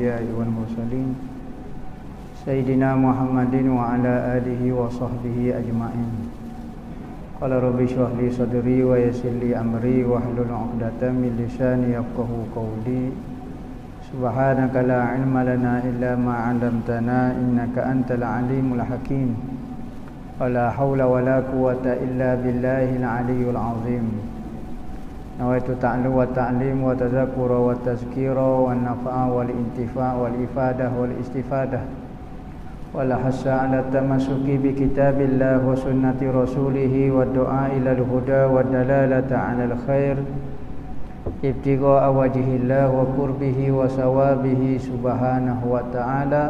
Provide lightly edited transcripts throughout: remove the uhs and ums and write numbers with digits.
الأنبياء والمرسلين سيدنا محمد وعلى آله وصحبه أجمعين. قال رب اشرح لي صدري ويسر لي أمري واحلل عقدة من لساني يفقهوا قولي. سبحانك لا علم لنا إلا ما علمتنا إنك أنت العليم الحكيم. ولا حول ولا قوة إلا بالله العلي العظيم. نويت تعلم والتعليم وتذكر والتذكير والنفع والانتفاع والإفادة والاستفادة والحث على التمسك بكتاب الله وسنة رسوله والدعاء إلى الهدى والدلالة على الخير ابتغاء وجه الله وقربه وثوابه سبحانه وتعالى.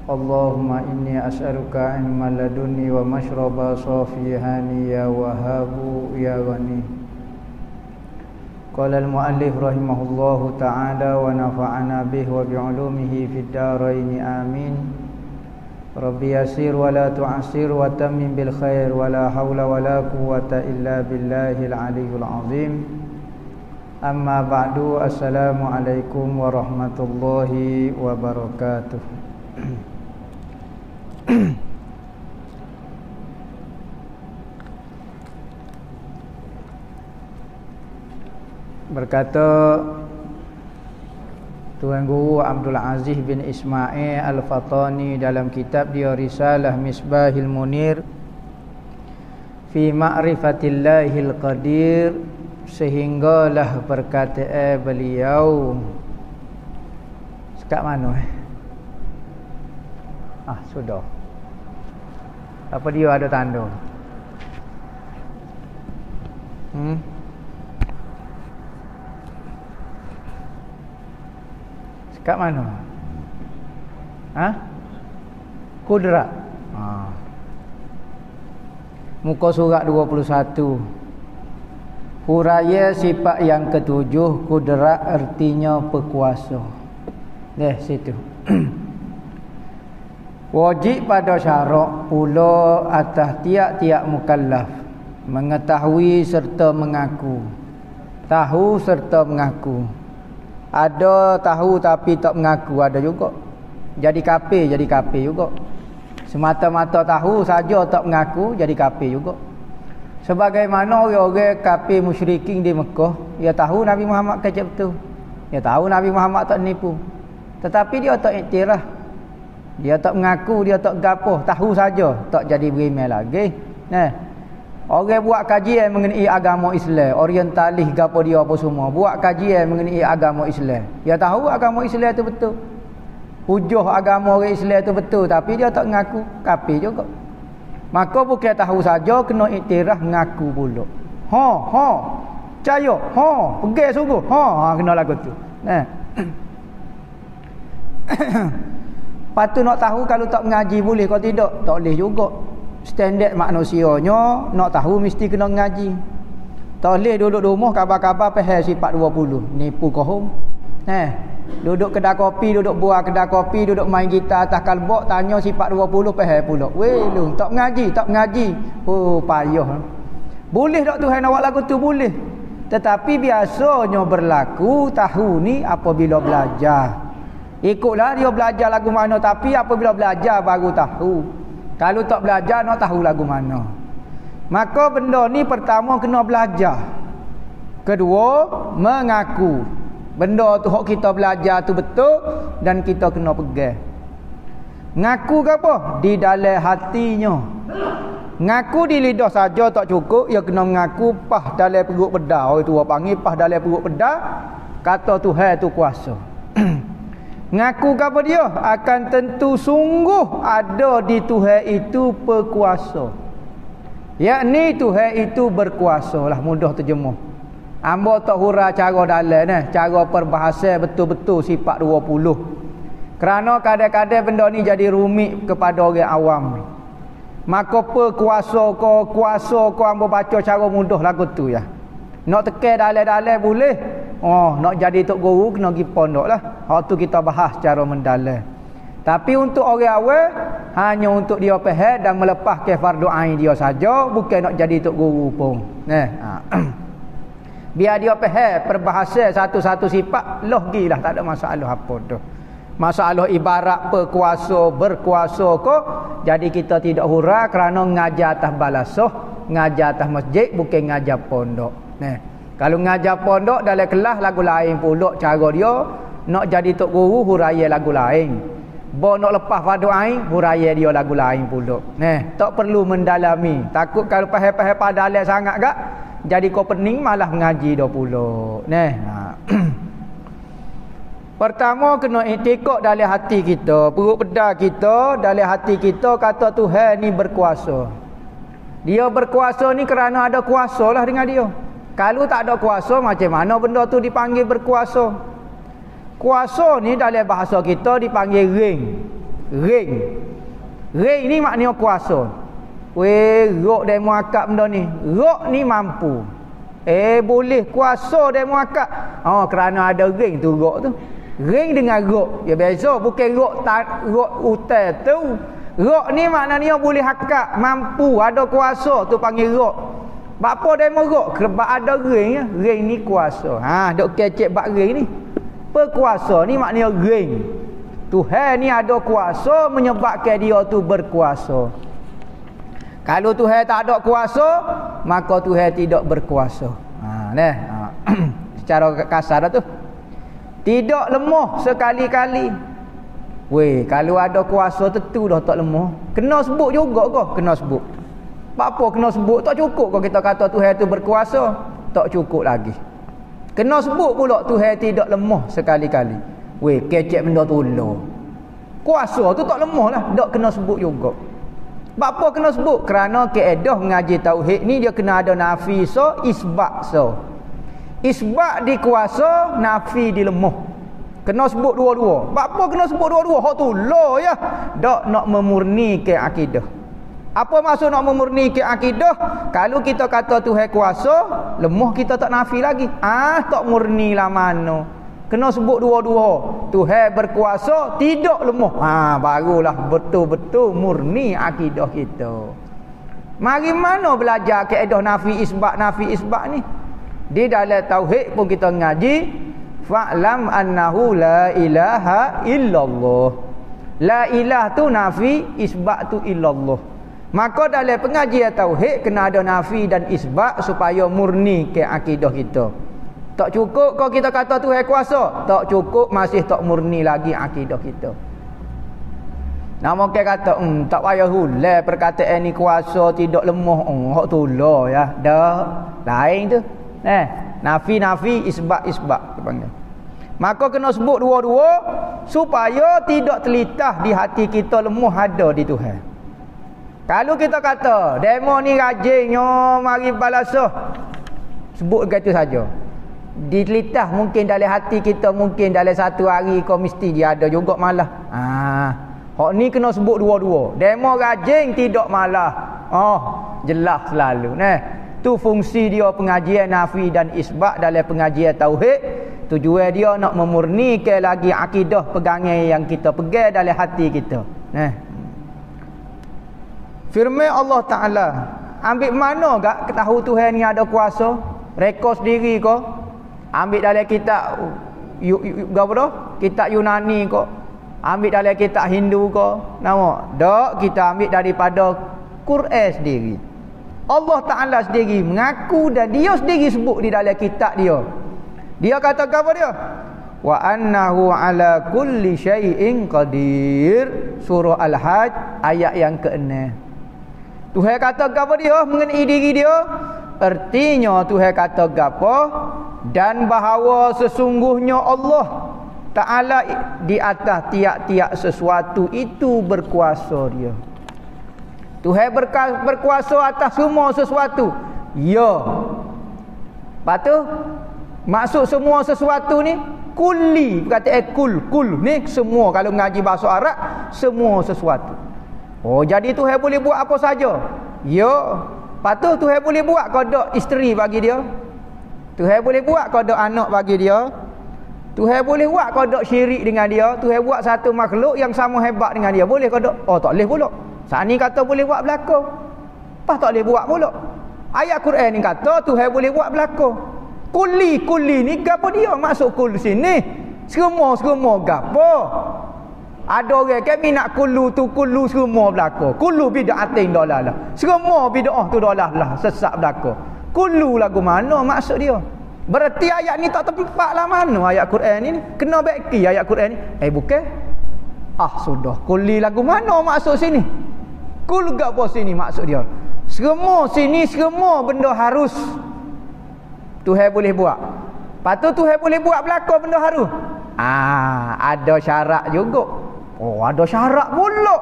اللهم إني أسألك علما لدني ومشربا صافي هاني يا وهاب يا غني. قال المؤلف رحمه الله تعالى ونفعنا به وبعلومه في الدارين آمين. ربي يسير ولا تعسر وتمم بالخير ولا حول ولا قوة إلا بالله العلي العظيم. أما بعد السلام عليكم ورحمة الله وبركاته. Berkata Tuan Guru Abdul Aziz bin Ismail Al-Fatani dalam kitab dia Risalah Misbahil Munir fi ma'rifatillahil qadir, sehinggalah perkataan beliau sekat mana sudah apa dia ada tanda kat mana? Kudrat. Muka surat 21. Huraya sifat yang ketujuh, kudrat artinya berkuasa. Situ. Wajib pada syarak pula atas tiap-tiap mukallaf mengetahui serta mengaku. Tahu serta mengaku. Ada tahu tapi tak mengaku, ada juga. Jadi kafir juga. Semata-mata tahu saja tak mengaku, jadi kafir juga. Sebagaimana orang-orang kafir musyrikin di Mekah, dia tahu Nabi Muhammad kecil betul. Dia tahu Nabi Muhammad tak nipu. Tetapi dia tak iktiraf. Dia tak mengaku, dia tak gapo, tahu saja, tak jadi beriman lagi. Orang buat kajian mengenai agama Islam, orientalis gapo dia apa semua, buat kajian mengenai agama Islam. Dia tahu agama Islam itu betul. Hujah agama orang Islam itu betul, tapi dia tak mengaku, kafir juga. Maka bukan tahu saja, kena iktiraf mengaku pula. Percaya, pergi sungguh. Kena lagu tu. Patut nak tahu kalau tak mengaji boleh, kalau tidak tak boleh juga. Standard manusianya nak tahu mesti kena ngaji. Tak boleh duduk rumah kabar-kabar faham sifat 20. Nipu kohong. Duduk kedai kopi, duduk buah kedai kopi, duduk main gitar atas kalbok, tanya sifat 20 faham pula. Lu tak mengaji. Payah. Boleh tak Tuhan awak lagu tu boleh. Tetapi biasanya berlaku tahu ni apabila belajar. Ikutlah dia belajar lagu mana, tapi apabila belajar baru tahu. Kalau tak belajar nak tahu lagu mana. Maka benda ni pertama kena belajar. Kedua mengaku. Benda tu hak kita belajar tu betul dan kita kena pegang. Ngaku ke apa? Di dalam hatinya. Ngaku di lidah saja tak cukup, ia kena mengaku pah dalam perut pedas. Orang tua panggil pah dalam perut pedas, kata Tuhan tu kuasa. Ngaku apa dia? Akan tentu sungguh ada di Tuhan itu berkuasa. Yakni Tuhan itu berkuasa lah, mudah terjemuh. Amba tak hura cara dalam cara perbahasa betul-betul sifat 20. Kerana kadang-kadang benda ni jadi rumit kepada orang awam. Maka kuasa ko amba baca cara mudah lagu tu ya. Nak tekan dalam-dalam boleh. Nak jadi tok guru kena pergi pondok lah. Hak tu kita bahas secara mendalam. Tapi untuk orang awal hanya untuk dia faham dan melepaskan fardu ain dia saja, bukan nak jadi tok guru pun. Biar dia faham perbahasa satu-satu sifat, loh gilah tak ada masalah apa tu. Masalah ibarat berkuasa ko, jadi kita tidak hura kerana ngajar atas balasoh, ngajar atas masjid bukan ngajar pondok. Kalau ngajar pondok dalam kelas lagu lain pula cara dia, nak jadi tok guru huraya lagu lain. Bo nak lepas fardu ain huraya dia lagu lain pula. Tak perlu mendalami. Takut kalau pahal-pahal padalai sangat gak, jadi kau pening malah mengaji dah pula. Pertama kena iktikad dalam hati kita, perut pedas kita, dalam hati kita kata Tuhan ni berkuasa. Dia berkuasa ni kerana ada kuasa lah dengan dia. Kalau tak ada kuasa, macam mana benda tu dipanggil berkuasa? Kuasa ni dalam bahasa kita dipanggil ring. Ring. Ring ni maknanya kuasa. Rok demo akak benda ni. Rok ni mampu. Boleh kuasa demo akak. Kerana ada ring tu rok tu. Ring dengan rok. Ya biasa bukan rok utai tu. Rok ni maknanya boleh akak, mampu, ada kuasa tu panggil rok. Bapa demo rok? Sebab ada ring. Ring ni kuasa. Dok kecek bak ring ni. Berkuasa ni maknanya ring. Tuhan ni ada kuasa menyebabkan dia tu berkuasa. Kalau Tuhan tak ada kuasa, maka Tuhan tidak berkuasa. Secara kasar tu. Tidak lemah sekali-kali. Kalau ada kuasa tentu dah tak lemah. Kena sebut juga ke? Kena sebut. Apa kena sebut? Tak cukup kalau kita kata Tuhan tu berkuasa. Tak cukup lagi. Kena sebut pula Tuhan tidak lemah sekali-kali. Kecek benda tu loh. Kuasa tu tak lemah lah. Tak kena sebut juga. Apa kena sebut? Kerana kaedah mengaji tauhid ni dia kena ada nafi so, isbat so. Isbat di kuasa, nafi di lemah. Kena sebut dua-dua. Apa kena sebut dua-dua? Hak tu loh ya. Tak nak memurnikan akidah. Apa maksud nak memurnikan akidah? Kalau kita kata Tuhan kuasa, lemah kita tak nafi lagi. Tak murni lah mana. Kena sebut dua-dua. Tuhan berkuasa, tidak lemah. Barulah betul-betul murni akidah kita. Mari mana belajar kaedah nafi isbat ni? Di dalam tauhid pun kita ngaji fa'lam annahu la ilaha illallah. La ilah tu nafi, isbat tu illallah. Maka dalam pengajian tauhid kena ada nafi dan isbat supaya murni ke akidah kita. Tak cukup kalau kita kata Tuhan kuasa, tak cukup, masih tak murni lagi akidah kita. Nama ke kata tak payah hulai perkataan ni kuasa tidak lemah. Hak tu lah ya. Dah lain tu. Nafi isbat dipanggil. Maka kena sebut dua-dua supaya tidak terlintas di hati kita lemah ada di Tuhan. Kalau kita kata demo ni rajinnya mari balasah, sebut begitu saja. Ditelitah mungkin dalam hati kita, mungkin dalam satu hari kau mesti dia ada juga malah. Hak ni kena sebut dua-dua. Demo rajin tidak malah. Jelas selalu. Tu fungsi dia pengajian nafi dan isbat dalam pengajian tauhid. Tujuan dia nak memurnikan lagi akidah pegangan yang kita pegang dalam hati kita. Firman Allah Ta'ala, ambil mana gak tahu Tuhan ni ada kuasa? Rekod sendiri ko? Ambil dalam kitab kitab Yunani ko? Ambil dalam kitab Hindu ko? Nama? Tak, kita ambil daripada Quran sendiri. Allah Ta'ala sendiri mengaku dan dia sendiri sebut di dalam kitab dia. Dia kata apa dia? Wa annahu ala kulli syai'in qadir. Surah Al-Hajj ayat yang ke-6. Tuhan kata apa dia mengenai diri dia? Artinya Tuhan kata apa? Dan bahawa sesungguhnya Allah Ta'ala di atas tiap-tiap sesuatu itu berkuasa dia. Tuhan berkuasa atas semua sesuatu. Ya. Lepas tu maksud semua sesuatu ni kulli, kata kul ni semua. Kalau ngaji bahasa Arab, semua sesuatu. Jadi Tuhan boleh buat apa saja. Ya. Lepas tu Tuhan boleh buat kau ada isteri bagi dia. Tuhan boleh buat kau ada anak bagi dia. Tuhan boleh buat kau ada syirik dengan dia. Tuhan buat satu makhluk yang sama hebat dengan dia. Boleh kau ada? Tak boleh pula. Saat ni kata boleh buat berlaku. Pas tak boleh buat pula. Ayat Quran ni kata Tuhan boleh buat berlaku. Kulli ni gapo dia? Maksud kul sini semua gapo? Ada orang ke minat kullu tu kullu semua belaka. Kullu bid'atin dolalah. Semua bid'ah tu dolalah, sesat belaka. Kullu lagu mana maksud dia? Berarti ayat ni tak tepat lah mana ayat Quran ni. Kena beki ayat Quran ni. Bukan. Sudah. Kulli lagu mana maksud sini? Kul gapo sini maksud dia? Semua sini semua benda harus Tuhan boleh buat. Lepas tu Tuhan boleh buat belaka benda harus. Ada syarat juga. Ada syarat pula.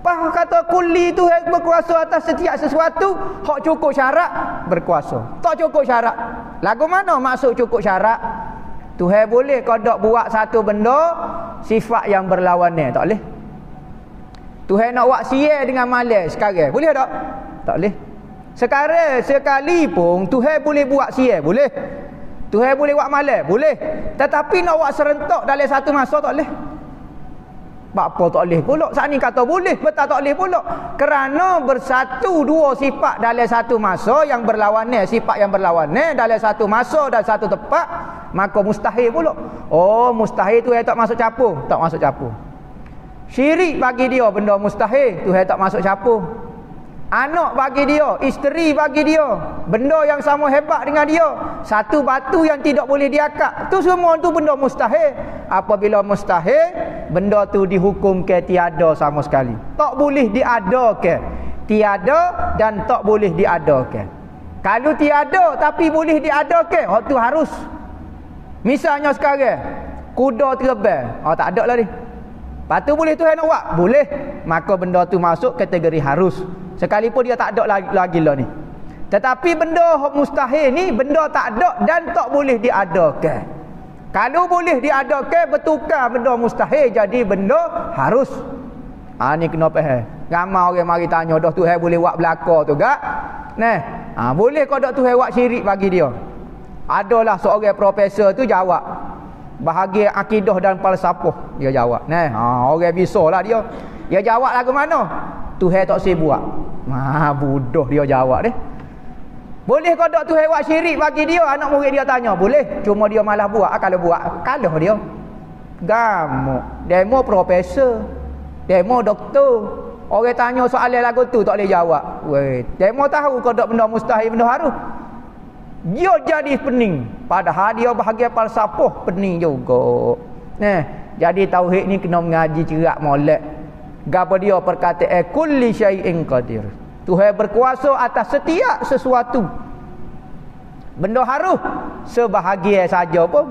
Pas kata kulli tu berkuasa atas setiap sesuatu, hak cukup syarat berkuasa. Tak cukup syarat. Lagu mana maksud cukup syarat? Tuhan boleh kodok buat satu benda sifat yang berlawanan, tak boleh. Tuhan nak buat sial dengan malas sekarang, boleh tak? Tak boleh. Sekarang sekali pun Tuhan boleh buat sial, boleh. Tuhan boleh buat malas, boleh. Tetapi nak buat serentak dalam satu masa tak boleh. Apa tak boleh pula? Saat ni kata boleh, betul tak boleh pula. Kerana bersatu dua sifat dalam satu masa yang berlawanan, sifat yang berlawanan dalam satu masa dan satu tempat, maka mustahil pula. Mustahil tu tak masuk capur, tak masuk capur. Syirik bagi dia benda mustahil, Tuhan tak masuk capur. Anak bagi dia, isteri bagi dia, benda yang sama hebat dengan dia. Satu batu yang tidak boleh diakak, tu semua tu benda mustahil. Apabila mustahil, benda tu dihukum ke tiada sama sekali. Tak boleh diadakan. Tiada dan tak boleh diadakan. Kalau tiada tapi boleh diadakan, tu harus. Misalnya sekarang kuda terbang, tak ada lah ni. Lepas tu boleh Tuhan nak buat? Boleh. Maka benda tu masuk kategori harus. Sekalipun dia tak ada lagi lah ni. Tetapi benda mustahil ni, benda tak ada dan tak boleh diadakan. Kalau boleh diadakan, bertukar benda mustahil jadi benda harus. Ni kena faham. Ramai orang mari tanya, dah Tuhan boleh buat belaka tu gak? Boleh kau dak Tuhan buat syirik bagi dia? Adalah seorang profesor tu jawab. Bahagian akidah dan falsafah dia jawab. Orang bisalah dia. Dia jawab lagu mana? Tuhan tak boleh buat. Bodoh dia jawab deh. Boleh kau tak Tuhan buat syirik bagi dia? Anak murid dia tanya, boleh. Cuma dia malah buat. Kalau buat, kalah dia. Gamuk. Demo profesor. Demo doktor. Orang tanya soalan lagu tu tak boleh jawab. Demo tahu kau tak benda mustahil, benda harus. Dia jadi pening. Padahal dia bahagian falsafah pening juga. Jadi tauhid ni kena mengaji cerak molek. Gapo dia perkataan kulli syai'in qadir. Tuhan berkuasa atas setiap sesuatu. Benda harus sebahagian saja pun.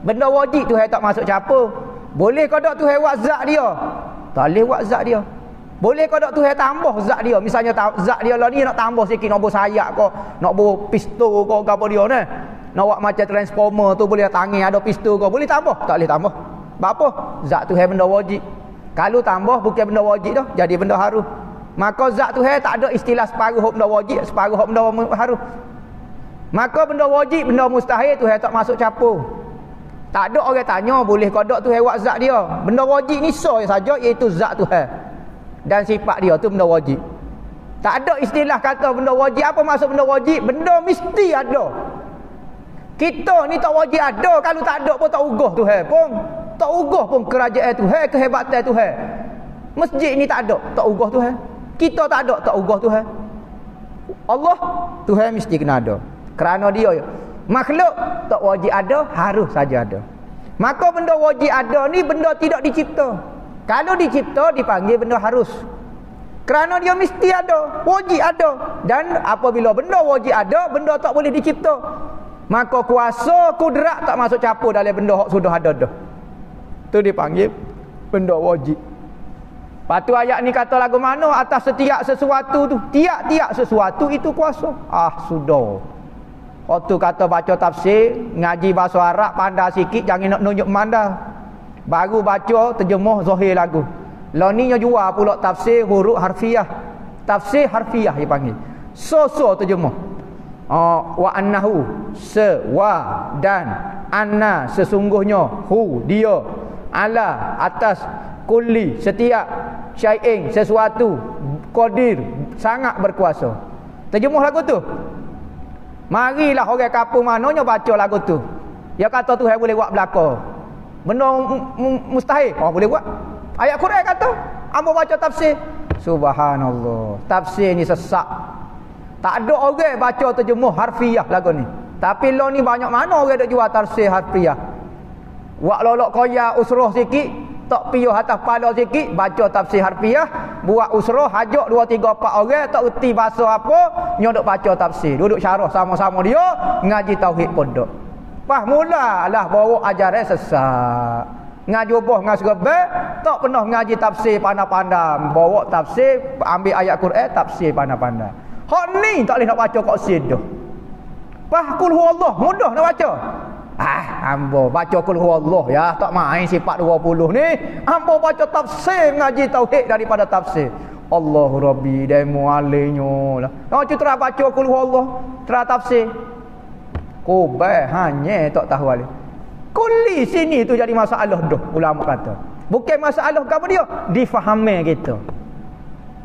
Benda wajib Tuhan tak masuk capur. Boleh kau tak Tuhan buat zat dia? Tak boleh buat zat dia. Boleh kau tak Tuhan tambah zat dia? Misalnya zat dia lah ni nak tambah sikit, nak buat sayap kau, nak buat pistol kau, gapo dia ni. Nak buat macam transformer tu boleh tangan ada pistol kau, boleh tambah? Tak boleh tambah. Apa? Zat Tuhan benda wajib. Kalau tambah bukan benda wajib dah, jadi benda harus. Maka zat Tuhan tak ada istilah separuh benda wajib, separuh benda harus. Maka benda wajib, benda mustahil Tuhan tak masuk capur. Tak ada orang tanya boleh kodok Tuhan buat zat dia. Benda wajib ni saja iaitu zat Tuhan. Dan sifat dia tu benda wajib. Tak ada istilah kata benda wajib. Apa maksud benda wajib? Benda mesti ada. Kita ni tak wajib ada. Kalau tak ada pun tak ugah Tuhan pun. Tak ugah pun kerajaan Tuhan, kehebatan Tuhan. Masjid ni tak ada, tak ugah Tuhan. Kita tak ada, tak ugah Tuhan. Allah, Tuhan mesti kena ada. Kerana dia makhluk tak wajib ada, harus saja ada. Maka benda wajib ada ni benda tidak dicipta. Kalau dicipta dipanggil benda harus. Kerana dia mesti ada, wajib ada. Dan apabila benda wajib ada, benda tak boleh dicipta. Maka kuasa kudrat tak masuk capur dalam benda yang sudah ada dah. Tu dipanggil benda wajib. Patu ayat ni kata lagu mana? Atas setiap sesuatu tu, tiap-tiap sesuatu itu kuasa. Sudah. Waktu kata baca tafsir, ngaji bahasa Arab, pandai sikit, jangan nak nunjuk mandai. Baru baca terjemah zahir lagu. Lah ni nya jual pula tafsir huruf harfiah. Tafsir harfiah dipanggil. So terjemah. Wa annahu wa dan anna sesungguhnya hu dia ala atas kulli setiap syai'in sesuatu qadir sangat berkuasa. Terjemah lagu tu. Marilah orang kampung mananya baca lagu tu. Dia kata Tuhan boleh buat belaka. Benda mustahil. Oh boleh buat. Ayat Quran kata, hangpa baca tafsir. Subhanallah. Tafsir ni sesak. Tak ada orang baca terjemuh harfiah lagu ni. Tapi lo ni banyak mana orang duk jual tafsir harfiah. Wak lolok koya usroh sikit, tak piyuh atas pala sikit, baca tafsir harfiah, buat usroh, hajak 2 3 4 orang tak erti bahasa apa, nyodok baca tafsir. Duduk syarah sama-sama dia, ngaji tauhid pun duk. Pas mulalah bawa ajaran sesat. Ngaji ubah ngas rebel, tak pernah ngaji tafsir pandai-pandai. Bawa tafsir, ambil ayat Quran, tafsir pandai-pandai. Hak ni tak boleh nak baca kat situ. Pas kul huwallah mudah nak baca. Hamba baca kul huwallah ya, tak main sifat 20 ni. Hamba baca tafsir, ngaji tauhid daripada tafsir. Allahu Rabbi dan mualinyo lah. Nak citra baca kul huwallah, tra tafsir. Kobai hanya tak tahu alih. Kuli sini tu jadi masalah dah ulama kata. Bukan masalah apa dia? Difahami kita.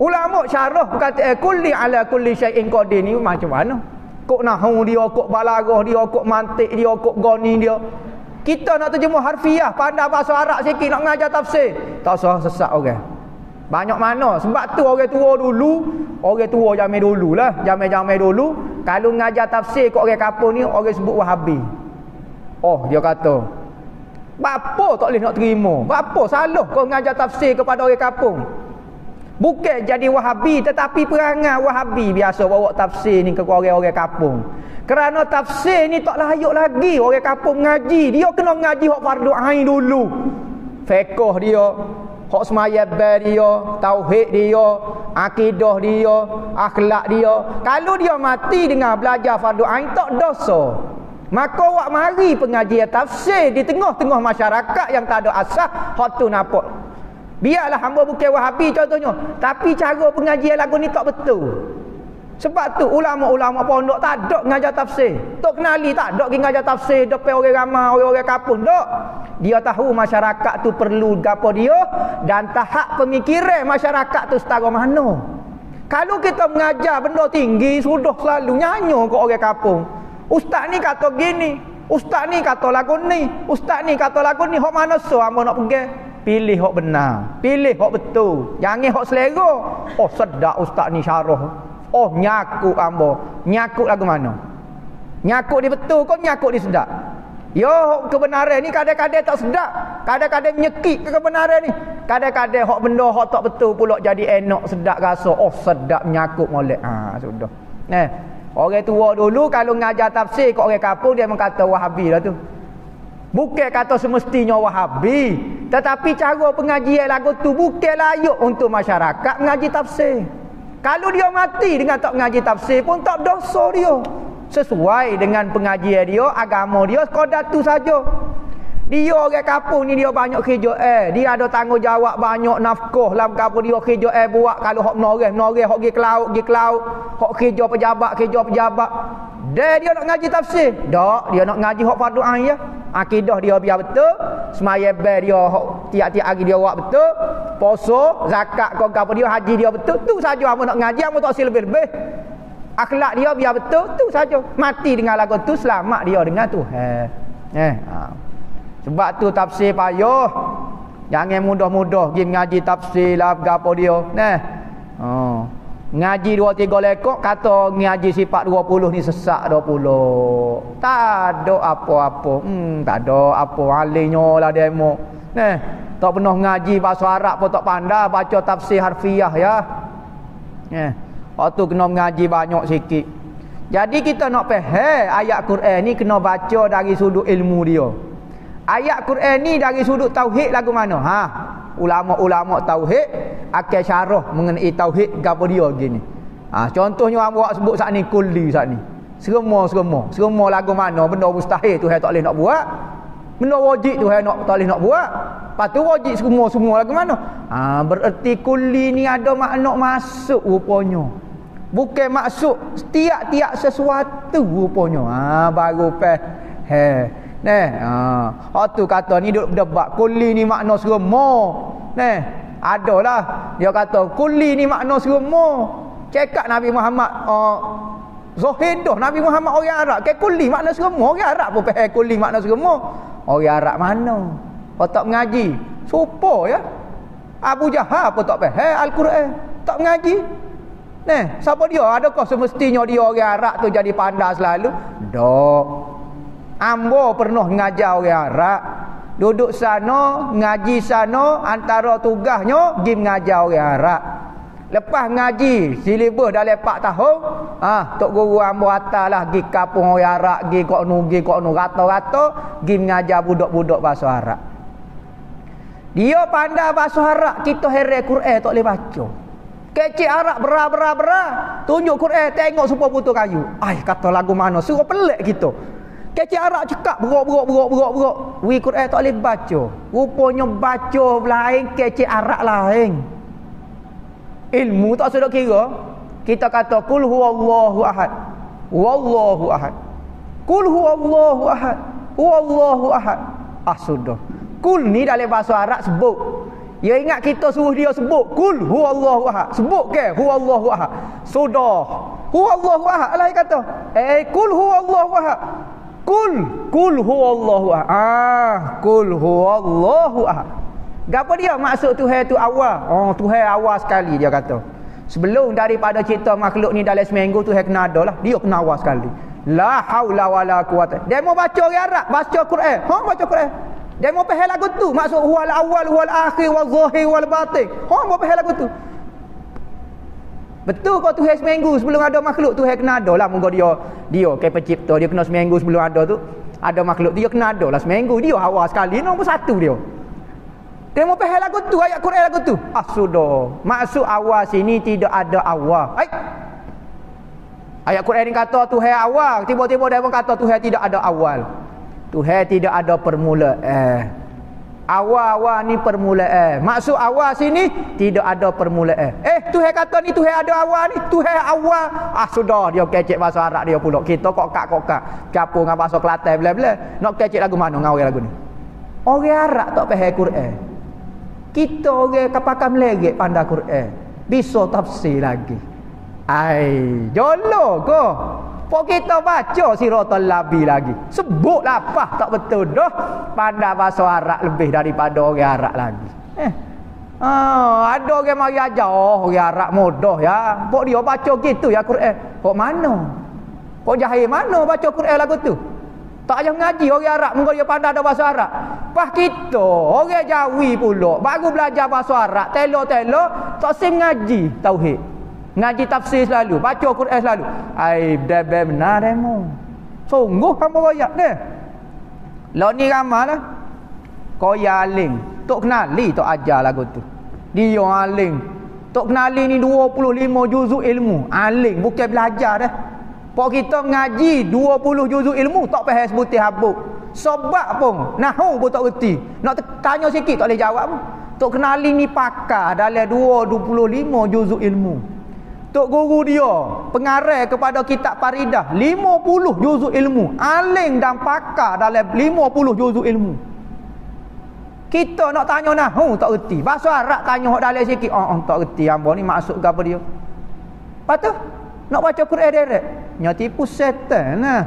Ulama syarah kata kulli ala kulli syai'in qadir ni macam mana? Kok nahwu dia, kok balaghah dia, kok mantik dia, kok goni dia. Kita nak terjemah harfiah, pandai bahasa Arab sikit nak ngajar tafsir. Tak usah sesat orang. Banyak mana? Sebab tu orang tua dulu, orang tua zaman dululah, zaman-zaman dulu, kalau ngajar tafsir kok orang kampung ni orang sebut Wahabi. Oh, dia kata, bapa tak boleh nak terima. Bapa salah kau ngajar tafsir kepada orang kampung. Bukan jadi Wahabi, tetapi perangai Wahabi biasa bawa tafsir ni ke orang-orang kampung. Kerana tafsir ni tak layak lagi orang kampung mengaji. Dia kena mengaji hak fardu ain dulu. Fiqh dia, hak semayang dia, tauhid dia, akidah dia, akhlak dia. Kalau dia mati dengan belajar fardu ain tak dosa. Maka awak mari pengajian tafsir di tengah-tengah masyarakat yang tak ada asas, hak tu nampak. Biarlah hamba bukan Wahabi contohnya, tapi cara pengajian lagu ni tak betul. Sebab tu ulama-ulama pondok tak ada ngajar tafsir. Tok kenali tak ada ngajar tafsir depan orang ramai, orang-orang kampung tak. Dia tahu masyarakat tu perlu gapo dia dan tahap pemikiran masyarakat tu setara mana. Kalau kita mengajar benda tinggi sudah selalu nyanyo ke orang kampung. Ustaz ni kata gini, ustaz ni kata lagu ni, ustaz ni kata lagu ni, hok mana so hamba nak pergi? Pilih hok benar, pilih hok betul. Jangan hok selera. Oh sedap ustaz ni syarah. Oh nyakut hamba. Nyakut lagu mana? Nyakut dia betul kau nyakut dia sedap. Yo kebenaran ni kadang-kadang tak sedap, kadang-kadang nyekik ke kebenaran ni. Kadang-kadang hok benda hok tak betul pula jadi enak sedap rasa. Oh sedap nyakut molek. Sudah. Orang tua dulu kalau ngajar tafsir kat orang kampung dia mengata Wahabi lah tu. Bukan kata semestinya Wahabi, tetapi cara pengajian lagu tu bukan layak untuk masyarakat mengaji tafsir. Kalau dia mati dengan tak mengaji tafsir pun tak dosa dia. Sesuai dengan pengajian dia, agama dia, sekadar tu saja. Dia orang kampung ni dia banyak kerja dia ada tanggungjawab banyak nafkah dalam kampung dia kerja buat. Kalau hok menoreh hok pergi ke laut, hok kerja pejabat dia nak ngaji tafsir dak, dia nak ngaji hok fardu ain ya. Akidah dia biar betul, sembahyang dia hok tiap-tiap hari dia buat betul, puasa zakat kau kampung dia, haji dia betul, tu saja hang nak ngaji, hang tak sil lebih-lebih. Akhlak dia biar betul, tu saja. Mati dengan lagu tu selamat dia dengan Tuhan. Sebab tu tafsir payah. Jangan mudah-mudah pergi ngaji tafsir lah gapo dia. Ngaji 2-3 lekok kata ngaji sifat 20 ni sesak 20. Tak ada apa-apa. Tak ada apa alinyo lah demo. Tak pernah ngaji bahasa Arab pun tak pandai baca tafsir harfiah ya. Waktu kena mengaji banyak sikit. Jadi kita nak faham ayat Quran ni kena baca dari sudut ilmu dia. Ayat Quran ni dari sudut tauhid lagu mana? Ulama-ulama tauhid akan syarah mengenai tauhid gapo dia gini. Contohnya hang buat sebut sat ni kulli sat ni. Semua lagu mana benda mustahil Tuhan tak boleh nak buat. Benda wajib Tuhan tak boleh nak buat. Lepas tu wajib semua lagu mana? Bererti kulli ni ada makna masuk rupanya. Bukan maksud tiap-tiap sesuatu rupanya. Baru tu kata ni duduk berdebat kulli ni makna semua. Adalah dia kata kulli ni makna semua. Cakap Nabi Muhammad zahir dah Nabi Muhammad orang Arab ke kulli makna semua. Orang Arab pun faham kulli makna semua. Orang Arab mana? tak mengaji. Supo ya. Abu Jahal pun tak faham Al-Quran, tak mengaji. Siapa dia? Adakah semestinya dia orang Arab tu jadi pandai selalu? Tak. Ambo pernah ngajar orang Arab. Duduk sana, ngaji sana, antara tugasnya pergi mengajar orang Arab. Lepas ngaji, silibus dah 4 tahun, tok guru ambo atas lah pergi kampung orang Arab, pergi kok nu rata-rata, pergi mengajar budak-budak bahasa Arab. Dia pandai bahasa Arab, kita heran Quran tak boleh baca. Kecik Arab bera. Tunjuk Quran, tengok supaya putus kayu. Kata lagu mana? Suruh pelik kita. Kecik Arab cekak berok. Wi Quran tak boleh baca. Rupanya baca lain, kecik Arab lain. Ilmu tak sedap kira. Kita kata kul huwallahu ahad. Wallahu ahad. Kul huwallahu ahad. Wallahu ahad. Sudah. Kul ni dalam bahasa Arab sebut. Ya ingat kita suruh dia sebut kul huwallahu ahad. Sebut ke huwallahu ahad. Sudah. Huwallahu ahad lah dia kata. Kul huwallahu ahad. Kul huwallahu ahad. Kul huwallahu ahad. Gapo dia maksud Tuhan tu awal? Tuhan awal sekali dia kata. Sebelum daripada cipta makhluk ni dalam seminggu Tuhan kena ada lah. Dia kena awal sekali. La haula wala quwata. Dia mau baca orang Arab, baca Quran. Baca Quran. Dia mau faham lagu tu. Maksud huwal awal, huwal akhir, wal zahir, wal batin. Mau faham lagu tu. Betul kau Tuhan seminggu sebelum ada makhluk Tuhan kena ada lah. Moga dia ke pencipta, dia kena seminggu sebelum ada tu. Ada makhluk dia kena ada lah seminggu. Dia awal sekali, nombor 1 dia. Dia mau faham lagu tu, ayat Quran lagu tu. Sudah. Maksud awal sini tidak ada awal. Ayat Quran ni kata Tuhan awal, tiba-tiba dia pun kata Tuhan tidak ada awal. Tuhan tidak ada permulaan. Awal-awal ni permulaan. Maksud awal sini tidak ada permulaan. Tuhan kata ni Tuhan ada awal ni, Tuhan awal. Sudah dia kecek bahasa Arab dia pula. Kita kokak. Capur dengan bahasa Kelantan bla-bla. Nak kecek lagu mana ngau lagu ni? Orang Arab tak faham Quran. Kita orang kapakam melegek pandai Quran. Bisa tafsir lagi. Jolo ko. Pok kita baca Siratal Nabi lagi. Sebut lapah tak betul dah. Pandai bahasa Arab lebih daripada orang Arab lagi. Ada orang mari ajar orang Arab mudah ya. Pok dia baca gitu ya Quran. Pok mana? Pok jahil mana baca Quran lagu tu? Tak payah ngaji orang Arab mungkin dia pandai ada bahasa Arab. Pas kita orang Jawi pula baru belajar bahasa Arab, telo-telo tak sem ngaji tauhid. Ngaji tafsir selalu, baca Quran selalu. Dah benar demo. Sungguh hamba royak ni. Lah ni ramalah. Koya aling, tok kenali tok ajar lagu tu. Dia aling. Tok kenali ni 25 juzuk ilmu. Aling bukan belajar dah. Pok kita mengaji 20 juzuk ilmu tak faham sebutir habuk. Sebab pun nahwu pun tak reti. Nak tanya sikit tak boleh jawab pun. Tok kenali ni pakar dalam 25 juzuk ilmu. Tok guru dia pengarah kepada kitab Faridah 50 juzuk ilmu. Alim dan pakar dalam 50 juzuk ilmu. Kita nak tanya nahwu tak reti. Bahasa Arab tanya hok dalam sikit. Tak reti hamba ni maksud ke apa dia. Lepas tu nak baca Quran direct. Nya tipu setan lah.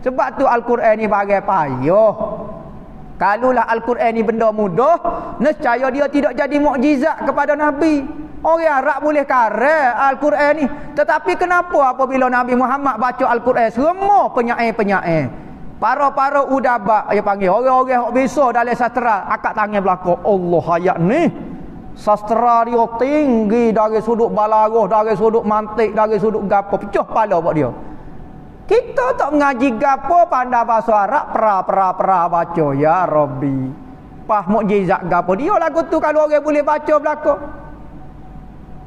Sebab tu Al-Quran ni bagai payah. Kalulah Al-Quran ni benda mudah, nescaya dia tidak jadi mukjizat kepada Nabi. Orang Arab boleh karang Al-Quran ni. Tetapi kenapa apabila Nabi Muhammad baca Al-Quran, semua penyair-penyair, para-para udaba dia panggil, orang-orang yang bisa dalam sastra, akak tangan belakang, Allah ayat ni sastra dia tinggi dari sudut balaghah, dari sudut mantik, dari sudut gapo, pecah kepala buat dia. Kita tak mengaji gapo, pandai bahasa Arab, pra baca ya Rabbi. Pah mukjizat gapo dia lagu tu kalau orang boleh baca belakang.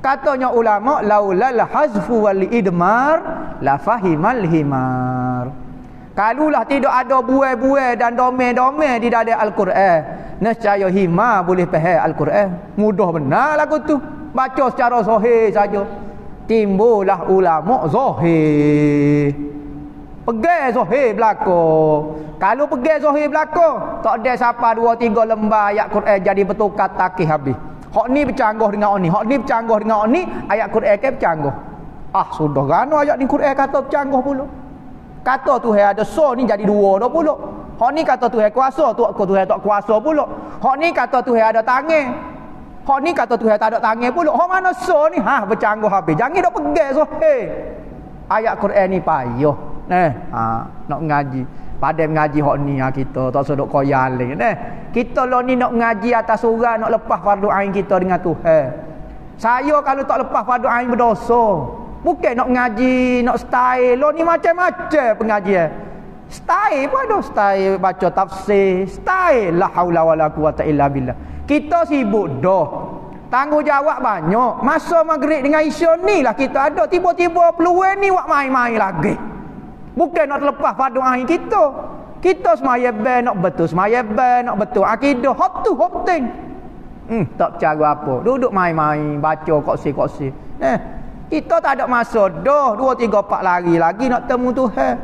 Katanya ulama laulal hazfu wal idmar la fahimal himar. Kalulah tidak ada buai-buai dan domeh-domeh di dalam Al-Quran, nescaya himar boleh faham Al-Quran. Mudah benar lagu tu. Baca secara zahir saja. Timbullah ulama zahir. Pegang zahir belakang. Kalau pegang zahir belakang, tak ada siapa 2-3 lembar ayat Quran jadi bertukar takih habis. Hak ni bercanggah dengan ni, hak ni bercanggah dengan ni, ayat Quran ke bercanggah. Sudah kan ayat ni Quran kata bercanggah pula. Kata Tuhan ada so ni jadi 2 dah pula. Hak ni kata Tuhan kuasa, Tuhan tak kuasa pula. Hak ni kata Tuhan ada tangan. Hak ni kata Tuhan tak ada tangan pula. Hak mana so ni? Bercanggah habis. Jangan dok pegang so. Ayat Quran ni payah. Nak ngaji. Pada mengaji hak ni kita tak sedok koyal ni. Kita lo ni nak ngaji atas orang, nak lepas fardu ain kita dengan Tuhan. Saya kalau tak lepas fardu ain berdosa. Bukan nak ngaji, nak style. Lo ni macam-macam pengajian. Style pun ada. Style baca tafsir. Style la haula wala quwata illa billah. Kita sibuk dah. Tanggungjawab banyak. Masa maghrib dengan isya ni lah kita ada. Tiba-tiba peluang ni buat main-main lagi. Bukan nak terlepas fardu ain kita. Kita semaya ben nak betul, semaya ben nak betul akidah. Hak tu hak penting. Tak cara apa. Duduk main-main, baca koksi-koksi. Kita tak ada masa dah 2 3 4 lari lagi nak temu Tuhan.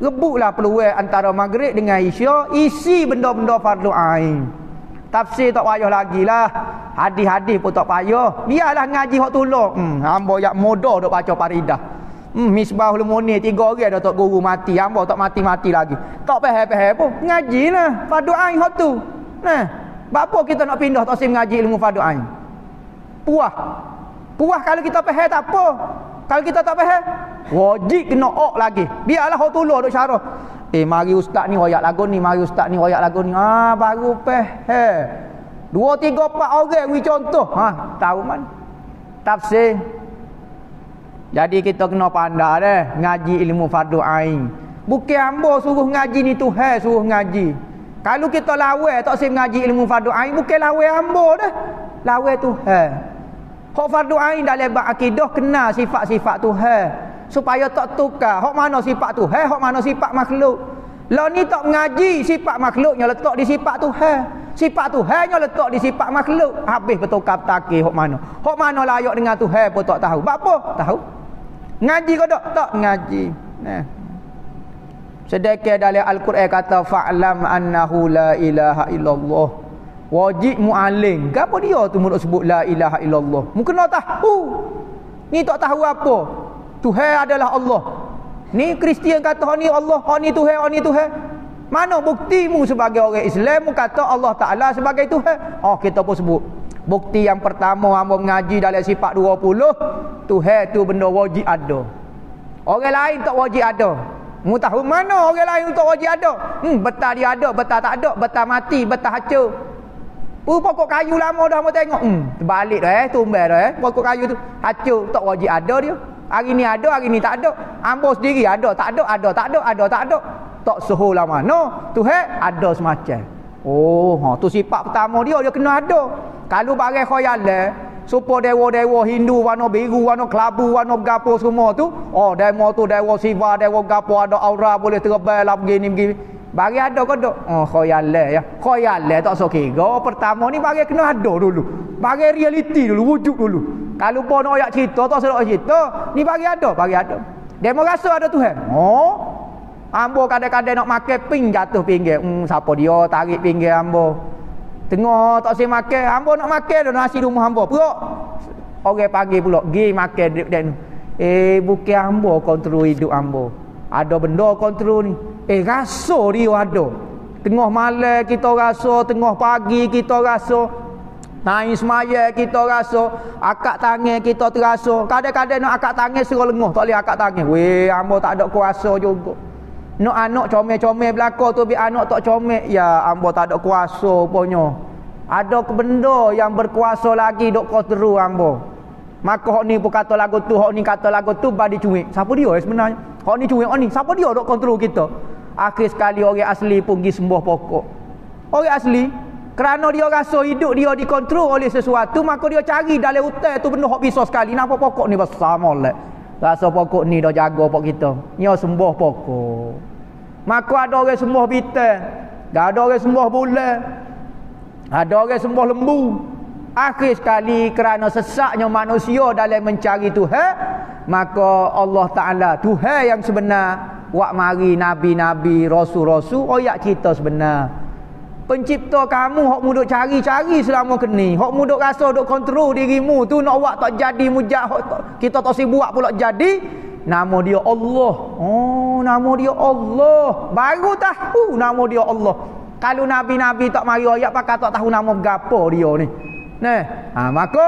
Rebutlah peluang antara maghrib dengan isya, isi benda-benda fardu ain. Tafsir tak payah lagi lah. Hadis-hadis pun tak payah. Biarlah ngaji hak tolong. Hamba yak mudah duk baca faridah. Misbahul Munir 3 orang dah tak guru mati. Hamba tak mati-mati lagi. Tak faham-faham pun. Ngajilah fardu ain hak tu. Apa kita nak pindah tak mengaji ilmu fardu ain? Puas. Puas kalau kita faham tak apa. Kalau kita tak faham, wajib kena ok lagi. Biarlah hak tolong duk syarah. Mari ustaz ni royak lagu ni, mari ustaz ni royak lagu ni. Baru faham. 2 3 4 orang beri contoh. Tahu man. Tafsir. Jadi kita kena pandai dah ngaji ilmu fardu ain. Bukan hamba suruh ngaji ni Tuhan suruh ngaji. Kalau kita lawan tak sempat ngaji ilmu fardu ain, bukan lawan hamba dah. Lawan Tuhan. Hak fardu ain dalam bab akidah kenal sifat-sifat Tuhan supaya tak tukar. Hak mana sifat Tuhan, hak mana sifat makhluk. Lah ni tak mengaji sifat makhluknya letak di sifat Tuhan. Sifat Tuhannya letak di sifat makhluk. Habis bertukar takir hak mana. Hak mana layak dengan Tuhan pun tak tahu. Bab apa? Tahu. Ngaji ke tak? Tak ngaji. Sedekah dalam Al-Quran kata fa'lam annahu la ilaha illallah. Wajib mu'alim. Kenapa dia tu nak sebut la ilaha illallah? Mungkin nak tahu. Ni tak tahu apa. Tuhan adalah Allah. Ni Kristian kata ni Allah, ni Tuhan, ni Tuhan. Mana buktimu sebagai orang Islam mu kata Allah Ta'ala sebagai Tuhan? Kita pun sebut. Bukti yang pertama hamba mengaji dalam sifat 20, Tuhan tu benda wajib ada. Orang lain tak wajib ada. Mu tahu mana orang lain tak wajib ada? Betul dia ada, betul tak ada, betul mati, betul hancur. Pokok kayu lama dah hamba tengok. Terbalik dah tumbal dah pokok kayu tu. Hancur, tak wajib ada dia. Hari ni ada, hari ni tak ada. Hamba sendiri ada, tak ada, ada, tak ada, ada, tak ada. Tak suruh lah mana. Tuhan ada semacam. Tu sifat pertama dia kena ada. Kalau barang khayal supaya dewa-dewa Hindu warna biru, warna kelabu, warna gapo semua tu, dewa tu dewa Siva, dewa gapo ada aura boleh terbang lah begini. Barang ada ke tak? Khayal ya. Khayal tak so kira. Pertama ni barang kena ada dulu. Barang realiti dulu, wujud dulu. Kalau pun nak cerita tak sedap cerita, ni barang ada, barang ada. Demo rasa ada Tuhan. Ambo kadang-kadang nak makan ping jatuh pinggir. Siapa dia tarik pinggir ambo. Tengah tak saya makan, ambo nak makan dah nasi rumah ambo. Perut. Orang panggil pula, pergi makan dan bukan ambo kontrol hidup ambo. Ada benda kontrol ni. Rasa dia ada. Tengah malam kita rasa, tengah pagi kita rasa, naik semaya kita rasa, akak tangan kita terasa. Kadang-kadang nak akak tangan suruh lenguh, tak boleh akak tangan. Ambo tak ada kuasa juga. Nak anak comel-comel belakang tu biar anak tak comel, ya ambo tak ada kuasa punya. Ada benda yang berkuasa lagi dok kontrol ambo. Maka hok ni pun kata lagu tu, hok ni kata lagu tu badi cuik. Siapa dia sebenarnya? Hok ni cuik, hok ni siapa dia dok kontrol kita? Akhir sekali orang asli pun pergi sembah pokok. Orang asli kerana dia rasa hidup dia dikontrol oleh sesuatu, maka dia cari dalam hutan tu benda hok bisa sekali. Nampak pokok ni besar molek. Rasa pokok ni dah jaga pokok kita. Dia sembah pokok. Maka ada orang sembah bintang, ada orang sembah bulan, ada orang sembah lembu. Akhir sekali kerana sesaknya manusia dalam mencari Tuhan, maka Allah Ta'ala Tuhan yang sebenar wak mari nabi-nabi, rasul-rasul royak kita sebenar. Pencipta kamu hok muduk cari-cari selama kini, hok muduk rasa duk kontrol dirimu tu nak wak tak jadi mujak, kita tak si buat pula jadi. nama dia Allah. Oh, nama dia Allah. Baru tahu nama dia Allah. Kalau nabi-nabi tak mari ayat pakai tak tahu nama gapo dia ni. Maka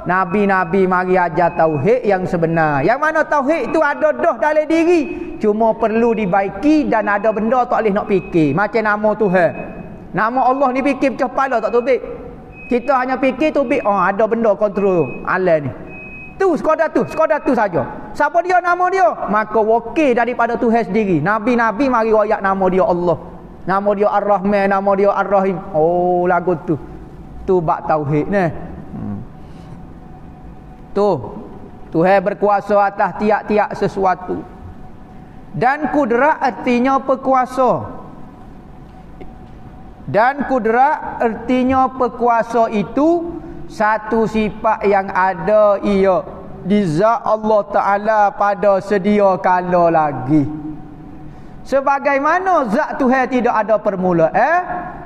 nabi-nabi mari ajar tauhid yang sebenar. Yang mana tauhid itu ada dah dalam diri. Cuma perlu dibaiki dan ada benda tak boleh nak fikir. Macam nama Tuhan. Nama Allah ni fikir pecah kepala tak tubik. Kita hanya fikir tubik. Oh, ada benda kontrol alam ni. Sekadar tu saja. Siapa dia nama dia? Maka wakil daripada Tuhan sendiri. Nabi-nabi mari ayat nama dia Allah. Nama dia Ar-Rahman, nama dia Ar-Rahim. Oh, lagu tu. Tu bab tauhid ni. Tuhan berkuasa atas tiap-tiap sesuatu. Dan kudrat artinya berkuasa. Dan kudrat artinya berkuasa itu satu sifat yang ada ia di zat Allah Ta'ala pada sedia kala lagi. Sebagaimana zat Tuhan tidak ada permulaan,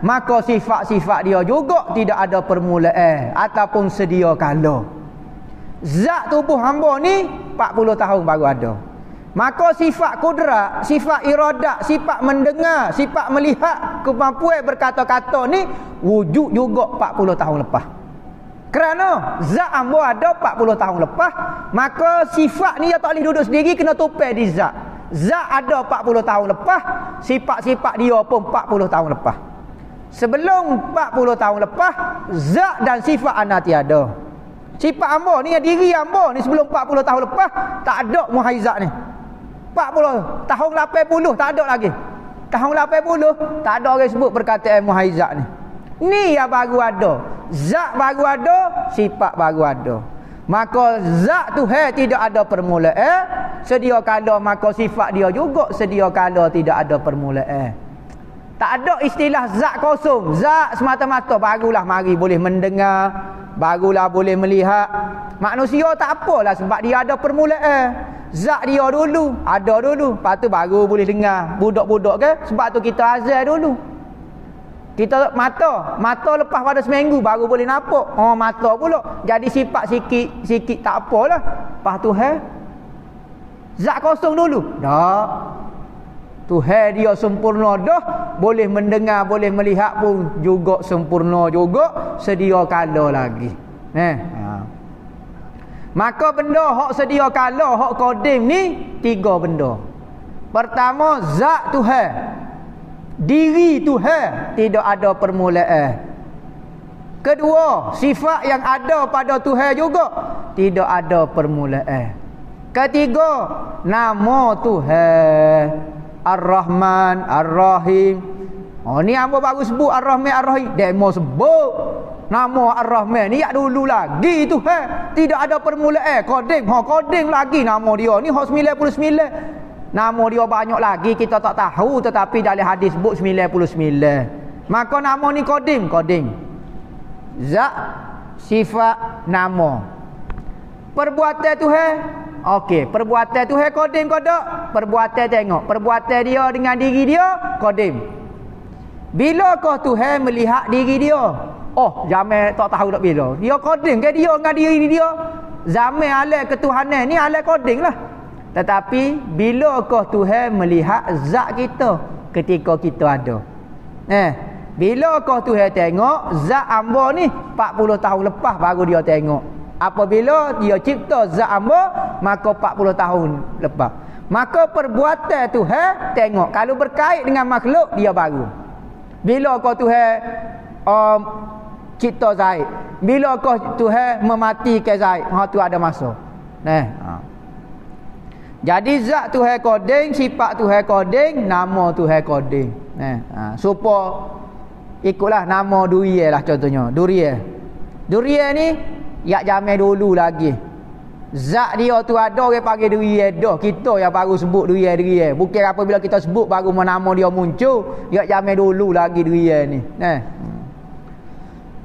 maka sifat-sifat dia juga tidak ada permulaan ataupun sedia kala. Zat tubuh hamba ni 40 tahun baru ada. Maka sifat kudrat, sifat iradat, sifat mendengar, sifat melihat, kemampuan berkata-kata ni wujud juga 40 tahun lepas. Kerana zat hamba ada 40 tahun lepas, maka sifat ni dia tak boleh duduk sendiri, kena tupai di zat. Zat ada 40 tahun lepas, sifat-sifat dia pun 40 tahun lepas. Sebelum 40 tahun lepas, zat dan sifat ana tiada. Sifat hamba ni, diri hamba ni sebelum 40 tahun lepas tak ada muhaizat ni. 40 tahun 80 tak ada lagi. Tahun 80 tak ada orang sebut perkataan muhaizat ni. Ni yang baru ada. Zat baru ada, sifat baru ada. Maka zat Tuhan tidak ada permulaan, sedia kala maka sifat dia juga sedia kala tidak ada permulaan. Tak ada istilah zat kosong, zat semata-mata barulah mari boleh mendengar, barulah boleh melihat. Manusia tak apalah sebab dia ada permulaan. Zat dia dulu, ada dulu, lepas tu baru boleh dengar. Budak-budak ke? Sebab tu kita azal dulu. Kita mata lepas pada seminggu baru boleh nampak. Oh, mata pula. Jadi sifat sikit tak apalah. Lepas tu zat kosong dulu. Tak. Tuhan dia sempurna dah, boleh mendengar, boleh melihat pun juga sempurna juga, sedia kala lagi. Maka benda hak sedia kala, hak qadim ni tiga benda. Pertama, zat Tuhan. Diri Tuhan tidak ada permulaan. Kedua, sifat yang ada pada Tuhan juga tidak ada permulaan. Ketiga, nama Tuhan Ar-Rahman, Ar-Rahim. Oh, ni hamba baru sebut Ar-Rahman, Ar-Rahim. Demo sebut nama Ar-Rahman ni yak dulu lagi Tuhan. Tidak ada permulaan. Qadim lagi nama dia ni hak 99. Nama dia banyak lagi kita tak tahu, tetapi dalam hadis sebut 99. Maka nama ni qadim. Zat, sifat, nama. Perbuatan Tuhan, okey, perbuatan Tuhan qadim ke tak? Perbuatan tengok, perbuatan dia dengan diri dia qadim. Bilakah Tuhan melihat diri dia? Oh, zaman tak tahu tak bila. Dia qadim ke dia dengan diri dia? Zaman alam ketuhanan ni alam qadim lah. Tetapi bilakah Tuhan melihat zat kita ketika kita ada? Bilakah Tuhan tengok zat hamba ni 40 tahun lepas baru dia tengok. Apabila dia cipta zat hamba, maka 40 tahun lepas. Maka perbuatan Tuhan tengok. Kalau berkait dengan makhluk, dia baru. Bilakah Tuhan cipta Zaid? Bilakah Tuhan mematikan Zaid? Tu ada masa. Jadi zat Tuhan qadim, sifat Tuhan qadim, nama Tuhan qadim. Supaya ikutlah nama durian lah contohnya. Durian ni yak zaman dulu lagi. Zat dia tu ada orang panggil durian dah. Kita yang baru sebut durian. Bukan apabila kita sebut baru nama dia muncul. Yak zaman dulu lagi durian ni.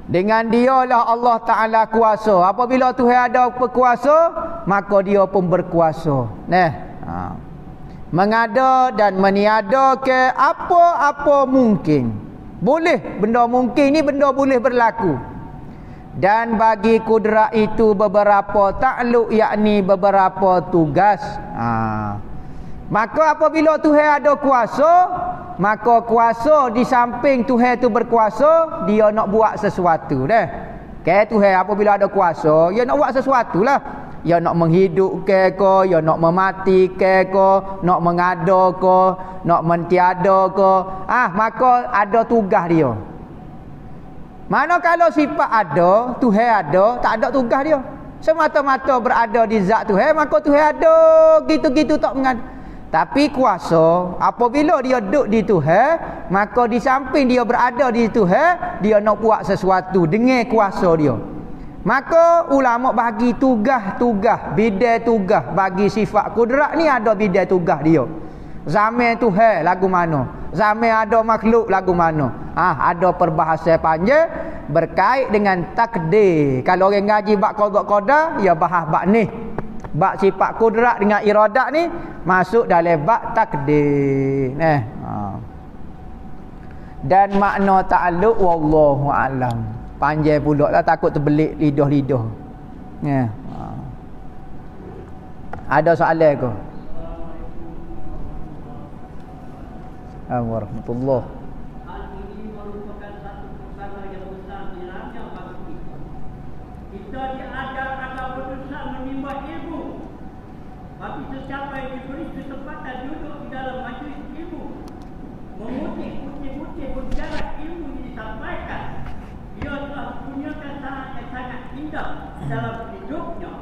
Dengan dialah Allah Ta'ala kuasa. Apabila Tuhan ada berkuasa, maka dia pun berkuasa. Mengada dan meniada ke apa-apa mungkin. Boleh, benda mungkin ni benda boleh berlaku. Dan bagi kudrat itu beberapa takluk, yakni beberapa tugas. Maka apabila Tuhan ada kuasa, maka kuasa di samping Tuhan tu berkuasa, dia nak buat sesuatu dah. Tuhan apabila ada kuasa, dia nak buat sesuatu lah. Ya nak menghidupkan ke, ya nak mematikan ke, nak mengada ke, nak mentiada ke. Maka ada tugas dia. Mana kalau sifat ada, Tuhan ada, tak ada tugas dia. Semata-mata berada di zat Tuhan, maka Tuhan ada, gitu-gitu tak mengada. Tapi kuasa, apabila dia duduk di Tuhan, maka di samping dia berada di Tuhan, dia nak buat sesuatu dengan kuasa dia. Maka ulama bagi tugas-tugas, bidang tugas bagi sifat kudrat ni, ada bidang tugas dia. Zaman Tuhan lagu mana? Zaman ada makhluk lagu mana? Ada perbahasan panjang berkait dengan takdir. Kalau orang ngaji bab qada, ya bahas bab ni. Bab sifat kudrat dengan iradat ni masuk dalam bab takdir. Dan makna ta'alluq wallahu alam. Panjang pula lah, takut terbelik lidah-lidah. Ada soalan ke? Warahmatullahi. Hal ini merupakan satu perkara yang besar di dalamnya bagi kita. Kita diajar agar berusaha menimba ilmu. Bagi sesiapa yang diberi kesempatan duduk di dalam majlis ilmu, mengutip berbicara ilmu yang disampaikan, dia telah mempunyai sangat yang sangat indah dalam hidupnya.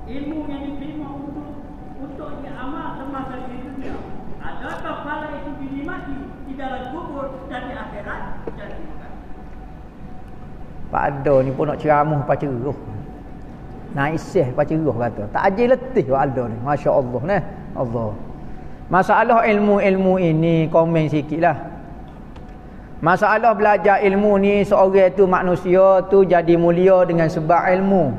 Ilmu yang diterima untuk diamal semasa di dunia. Adakah pahala itu dinikmati di dalam kubur dan di akhirat? Pak Ada ni pun nak ceramah Pak Ceruh. Naisih Pak Ceruh kata. Tak aje letih Pak Ada ni. Masya Allah ni. Allah. Masalah ilmu-ilmu ini komen sikitlah. Masalah belajar ilmu ni, seorang tu manusia tu jadi mulia dengan sebab ilmu.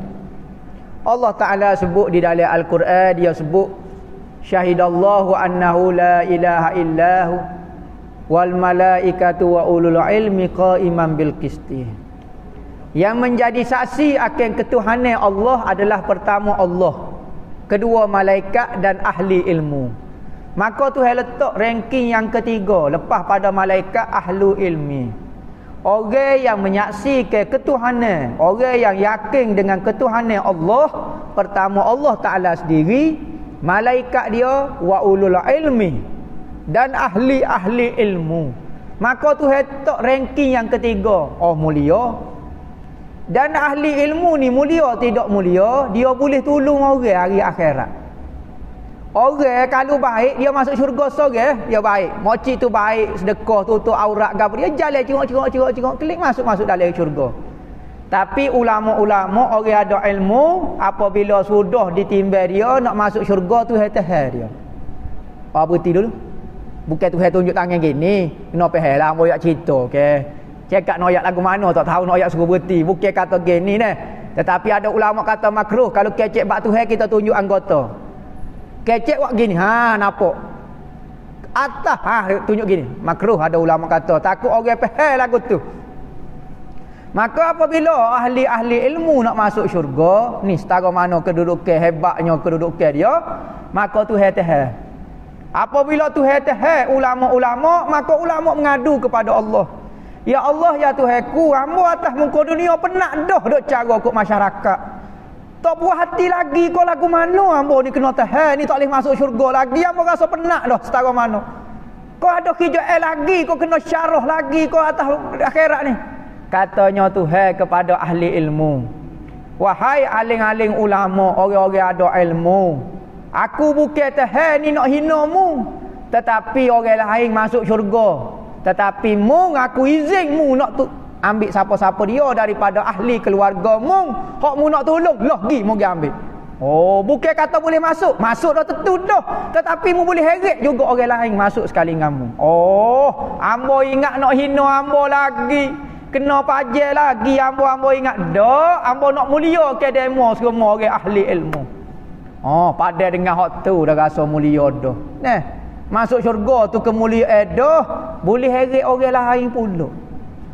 Allah Ta'ala sebut di dalam Al-Quran, dia sebut syahidallahu annahu la ilaha illahu wal malaikatu wa ulul ilmi qaiman bil qisti. Yang menjadi saksi akan ketuhanan Allah adalah pertama Allah, kedua malaikat dan ahli ilmu. Maka Tuhan letak ranking yang ketiga lepas pada malaikat, ahlu ilmi. Orang yang menyaksikan ketuhanan, orang yang yakin dengan ketuhanan Allah, pertama Allah Ta'ala sendiri, malaikat dia, wa ulul ilmi, dan ahli-ahli ilmu. Maka Tuhan letak ranking yang ketiga. Oh, mulia. Dan ahli ilmu ni mulia tidak mulia, dia boleh tolong orang hari akhirat. Orang kalau baik, dia masuk syurga seorang, dia baik. Moci tu baik, sedekah, tutup aurat gapo, dia jalan cengok klik masuk dalam syurga. Tapi ulama-ulama, orang ada ilmu, apabila sudah ditimbang dia nak masuk syurga, tu tahan dia. Berhenti dulu. Bukan Tuhan tunjuk tangan gini, kena faham lah, moyak cerita, okey. Cakap noyak lagu mana, tak tahu noyak suruh berhenti. Bukan kata gini ni. Tetapi ada ulama kata makruh, kalau kecek bak Tuhan kita tunjuk anggota. Kecek wak gini, nampak. Atas, tunjuk gini. Makruh ada ulama kata, takut orang faham lagu tu. Maka apabila ahli-ahli ilmu nak masuk syurga, ni setara mana kedudukan hebatnya kedudukan dia, maka Tuhan tahan. Apabila Tuhan tahan ulama-ulama, maka ulama mengadu kepada Allah. Ya Allah, ya Tuhanku, hamba atas muka dunia penat dah duk cara kok masyarakat. Tak puas hati lagi kau lagu mana hamba ni kena tahan, ni tak boleh masuk syurga lagi, hamba rasa penat dah setara mana. Kau ada hijau lagi, kau kena syarah lagi kau atas akhirat ni. Katanya Tuhan kepada ahli ilmu, wahai aling-aling ulama, orang-orang ada ilmu, aku bukan tahan ni nak hina mu, tetapi orang lain masuk syurga, tetapi mu aku izin mu nak ambil siapa-siapa dia daripada ahli keluarga mu, hak mu nak tolong lah pergi mu pergi ambil. Oh, bukan kata boleh masuk dah tentu dah, tetapi mu boleh heret juga orang lain masuk sekali dengan mu. Oh, hamba ingat nak hina hamba lagi, kena pajar lagi hamba ingat dak, hamba nak mulia ke demo semua orang ahli ilmu. Oh, pada dengan hak tu dah rasa mulia dah. Nah, masuk syurga tu kemuliaan dah, boleh heret orang lain pula.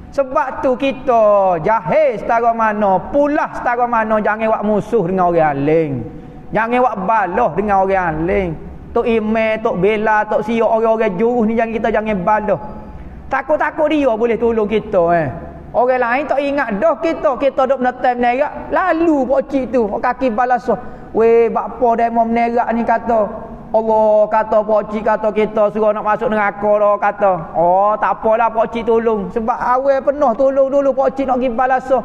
Sebab tu kita jahil setara mana, pulah setara mana, jangan buat musuh dengan orang lain. Jangan buat balah dengan orang lain. Tok Imam, tok bela, tok siok orang-orang jurus ni jangan balah. Takut-takut dia boleh tolong kita Orang lain tak ingat dah kita duk menetem menerak. Lalu pak cik tu kaki balasah. Weh bakpo demo menerak ni kata Allah kata pak cik kata kita suruh nak masuk neraka dah kata. Oh tak apalah pak cik tolong. Sebab awal penuh tolong dulu pak cik nak pergi balasah.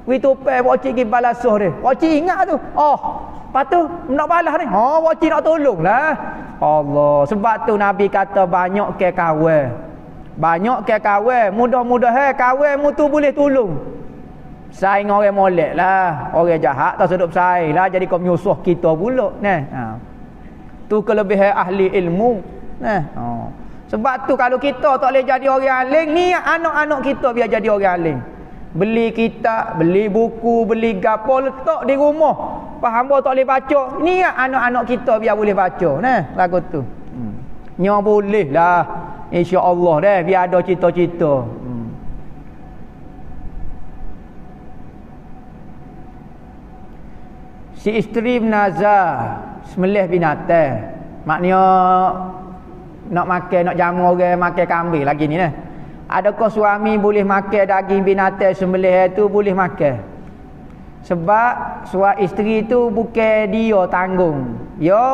Wi tupai pak cik pergi balasah dia. Pak cik ingat tu. Oh, lepas tu nak balas ni. Oh pak cik nak tolong lah. Allah, sebab tu Nabi kata banyak ke kawan. Banyak ke kawan, mudah-mudahan kawan mu tu boleh tolong. Saing orang molek lah, orang jahat tak sedap saing lah, jadi kau menyusuh kita pula. Tu kelebihan ahli ilmu. Sebab tu kalau kita tak boleh jadi orang alim, ni anak-anak kita biar jadi orang alim. Beli kitab, beli buku, beli gapo letak di rumah. Faham tak boleh baca, ni anak-anak kita biar boleh baca. Lagu tu. Nya boleh lah. InsyaAllah deh, biar ada cita-cita. Si isteri menazar sembelih binatang. Maknanya nak makan, nak jamu orang makan kambing lagi ni Adakah suami boleh makan daging binatang sembelih itu? Boleh makan. Sebab suami isteri tu bukan dia tanggung. Ya,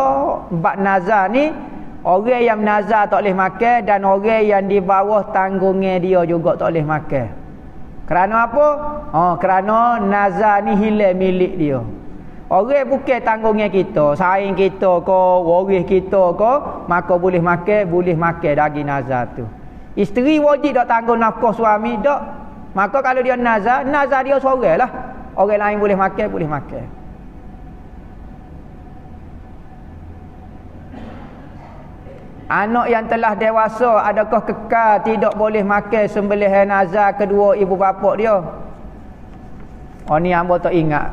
bab nazar ni orang yang nazar tak boleh makan, dan orang yang di bawah tanggungnya dia juga tak boleh makan. Kerana apa? Kerana nazar ni hilang milik dia. Orang bukan tanggungnya kita, saing kita ke, waris kita ke, maka boleh makan daging nazar tu. Isteri wajib tak tanggung nafkah suami tak. Maka kalau dia nazar dia seorang lah. Orang lain boleh makan. Anak yang telah dewasa adakah kekal tidak boleh makan sembelihan nazar kedua ibu bapa dia? Ni hamba tak ingat.